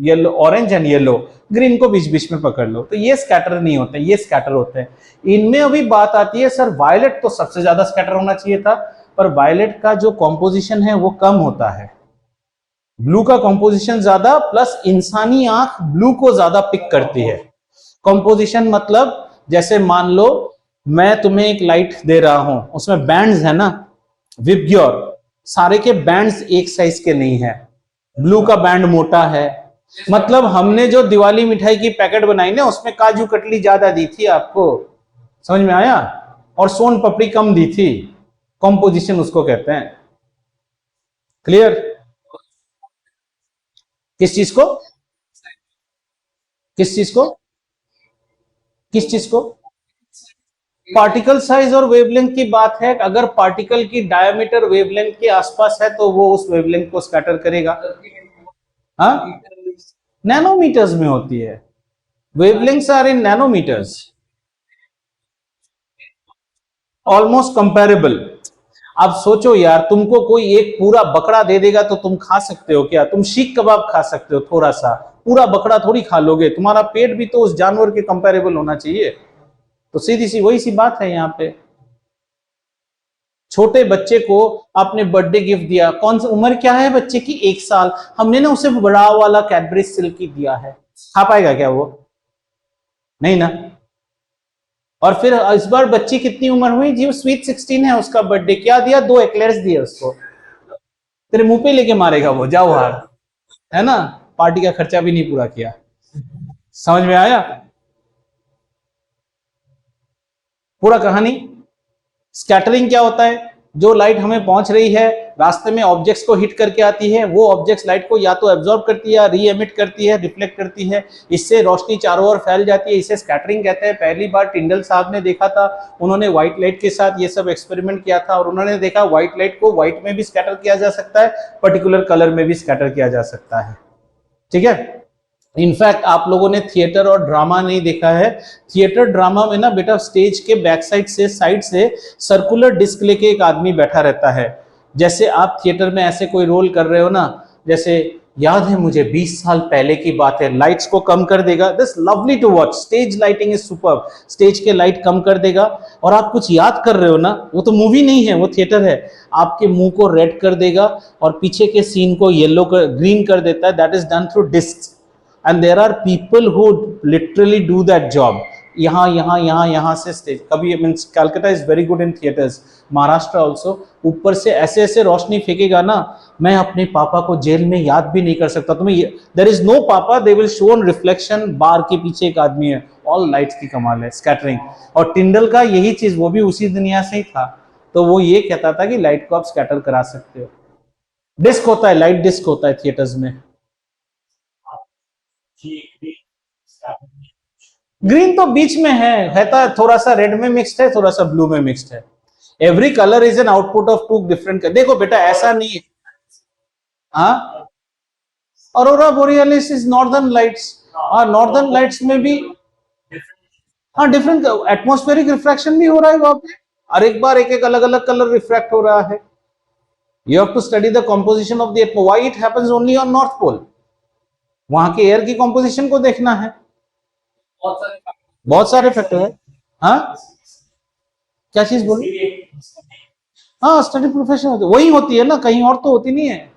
yellow, orange and yellow, green को बीच बीच में पकड़ लो। तो ये स्कैटर नहीं होते, ये स्कैटर होते हैं। इनमें अभी बात आती है सर वायलेट तो सबसे ज्यादा स्कैटर होना चाहिए था, पर वायलेट का जो कॉम्पोजिशन है वो कम होता है, ब्लू का कॉम्पोजिशन ज्यादा, प्लस इंसानी आंख ब्लू को ज्यादा पिक करती है। कॉम्पोजिशन मतलब जैसे मान लो मैं तुम्हें एक लाइट दे रहा हूं, उसमें बैंड्स है ना, विबग्योर सारे के बैंड्स एक साइज के नहीं है, ब्लू का बैंड मोटा है। मतलब हमने जो दिवाली मिठाई की पैकेट बनाई ना, उसमें काजू कतली ज्यादा दी थी आपको, समझ में आया, और सोन पपड़ी कम दी थी। कॉम्पोजिशन उसको कहते हैं। क्लियर? किस चीज को? किस चीज को? किस चीज को? पार्टिकल साइज और वेवलेंथ की बात है। अगर पार्टिकल की डायमीटर वेवलेंथ के आसपास है तो वो उस वेवलेंथ को स्कैटर करेगा। हाँ, नैनोमीटर्स में होती है, wavelengths are in nanometres, almost comparable. अब सोचो यार, तुमको कोई एक पूरा बकरा दे देगा तो तुम खा सकते हो क्या? तुम शीख कबाब खा सकते हो थोड़ा सा, पूरा बकरा थोड़ी खा लोगे। तुम्हारा पेट भी तो उस जानवर के कंपेरेबल होना चाहिए। तो सीधी सी वही सी बात है यहाँ पे। छोटे बच्चे को आपने बर्थडे गिफ्ट दिया, कौन सी उम्र क्या है बच्चे की? 1 साल। हमने ना उसे बड़ा वाला कैडबरी सिल्की दिया है, खा पाएगा क्या वो? नहीं ना। और फिर इस बार बच्ची कितनी उम्र हुई जी? स्वीट 16 है उसका बर्थडे, क्या दिया? 2 एक्लेयर्स दिए उसको। तेरे मुंह पे लेके मारेगा वो, जाओ हार, है ना। पार्टी का खर्चा भी नहीं पूरा किया। समझ में आया पूरा कहानी? स्कैटरिंग क्या होता है? जो लाइट हमें पहुंच रही है, रास्ते में ऑब्जेक्ट्स को हिट करके आती है, वो ऑब्जेक्ट्स लाइट को या तो एब्जॉर्ब करती है, या री एमिट करती है, रिफ्लेक्ट करती है, इससे रोशनी चारों ओर फैल जाती है, इसे स्कैटरिंग कहते हैं। पहली बार टिंडल साहब ने देखा था, उन्होंने व्हाइट लाइट के साथ ये सब एक्सपेरिमेंट किया था, और उन्होंने देखा व्हाइट लाइट को व्हाइट में भी स्कैटर किया जा सकता है, पर्टिकुलर कलर में भी स्कैटर किया जा सकता है, ठीक है। इनफैक्ट आप लोगों ने थिएटर और ड्रामा नहीं देखा है। थिएटर ड्रामा में ना बेटा, स्टेज के बैक साइड से, साइड से सर्कुलर डिस्क लेके एक आदमी बैठा रहता है। जैसे आप थिएटर में ऐसे कोई रोल कर रहे हो ना, जैसे याद है मुझे 20 साल पहले की बात है, लाइट्स को कम कर देगा, this lovely to watch, stage lighting is superb, stage के लाइट कम कर देगा, और आप कुछ याद कर रहे हो ना, वो तो मूवी नहीं है, वो थिएटर है, आपके मुंह को रेड कर देगा और पीछे के सीन को येलो कर, ग्रीन कर देता है। That is done through disc, and there are people who literally do that job. यहाँ से स्टेज, कभी means Calcutta is very good in theatres, Maharashtra also, ऊपर से ऐसे ऐसे रोशनी फेंकेगा ना, मैं अपने पापा को जेल में याद भी नहीं कर सकता। तुम्हें there is no papa, they will show on reflection, बार के पीछे एक आदमी है, ऑल लाइट्स की कमाल है, स्कैटरिंग। और टिंडल का यही चीज, वो भी उसी दुनिया से ही था, तो वो ये कहता था कि लाइट को आप स्कैटर करा सकते हो। डिस्क होता है, लाइट डिस्क होता है थिएटर्स में। ग्रीन तो बीच में है तो थोड़ा सा रेड में मिक्स्ड है, थोड़ा सा ब्लू में मिक्स्ड है। Every colour is an output of two different. देखो बेटा ऐसा नहीं है। हाँ, aurora borealis is northern lights. हाँ, नॉर्दर्न लाइट्स में भी हाँ डिफरेंट एटमॉस्फेरिक रिफ्रैक्शन भी हो रहा है वहां पे, और एक बार एक एक अलग अलग कलर रिफ्रैक्ट हो रहा है। You have to study the composition of the atmosphere, why it happens only on north pole. वहां के एयर की कंपोजिशन को देखना है, बहुत सारे फैक्टर है। हाँ, क्या चीज बोली? हाँ, स्टडी प्रोफेशन वही होती है ना, कहीं और तो होती नहीं है।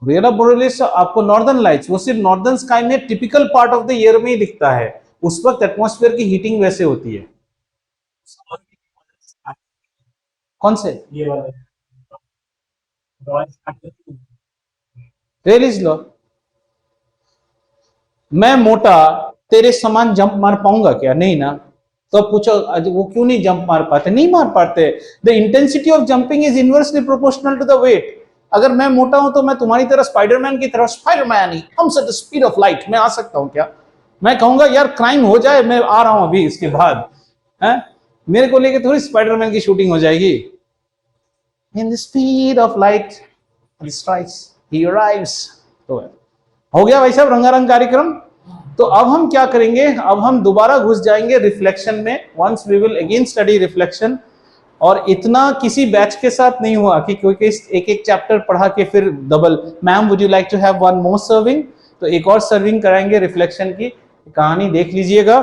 ऑरोरा बोरियलिस आपको नॉर्दर्न लाइट्स, वो सिर्फ नॉर्दर्न स्काई में typical part of the year में ही दिखता है, उस वक्त एटमॉस्फेयर की हीटिंग वैसे होती है। कौन से? Ryle's law. मैं मोटा तेरे समान जंप मार पाऊंगा क्या? नहीं ना। तो अब पूछो वो क्यों नहीं जंप मार पाते? नहीं मार पाते। The intensity of jumping is inversely proportional to the weight. अगर मैं मोटा हूं तो मैं तुम्हारी तरह स्पाइडरमैन की तरह Spiderman he comes at the speed of light, मैं आ सकता हूं क्या? मैं कहूंगा यार क्राइम हो जाए, मैं आ रहा हूं अभी इसके बाद है, मेरे को लेके थोड़ी स्पाइडरमैन की शूटिंग हो जाएगी। In the speed of light strikes he arrives. तो हो गया भाई साहब रंगारंग कार्यक्रम। तो अब हम क्या करेंगे, अब हम दोबारा घुस जाएंगे रिफ्लेक्शन में। Once we will again study reflection. और इतना किसी बैच के साथ नहीं हुआ कि कोई एक एक चैप्टर पढ़ा के फिर double. Ma'am would you like to have one more serving? तो एक और सर्विंग कराएंगे रिफ्लेक्शन की। कहानी देख लीजिएगा,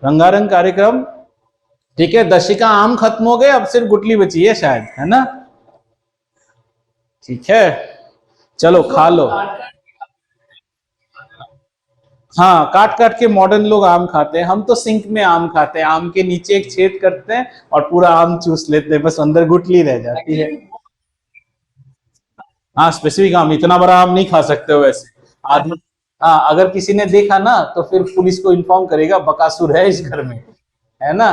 रंगारंग कार्यक्रम। ठीक है, दशिका आम खत्म हो गए, अब सिर्फ गुटली बची है शायद, है ना? ठीक है, चलो खा लो। हाँ, काट काट के मॉडर्न लोग आम खाते हैं, हम तो सिंक में आम खाते हैं, आम के नीचे एक छेद करते हैं और पूरा आम चूस लेते हैं, बस अंदर गुठली रह जाती है। हाँ, स्पेसिफिक आम, इतना बड़ा आम नहीं खा सकते हो वैसे। आदमी, हाँ, अगर किसी ने देखा ना तो फिर पुलिस को इन्फॉर्म करेगा बकासुर है इस घर में, है ना?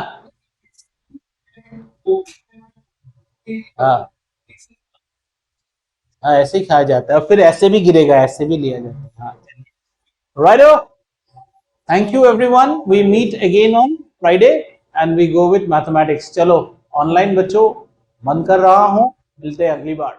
हाँ, हाँ, ऐसे ही खाया जाता है और फिर ऐसे भी गिरेगा, ऐसे भी लिया जाता है। हाँ, righto. Thank you everyone, we meet again on Friday and we go with mathematics. चलो ऑनलाइन बच्चों, बंद कर रहा हूं, मिलते हैं अगली बार।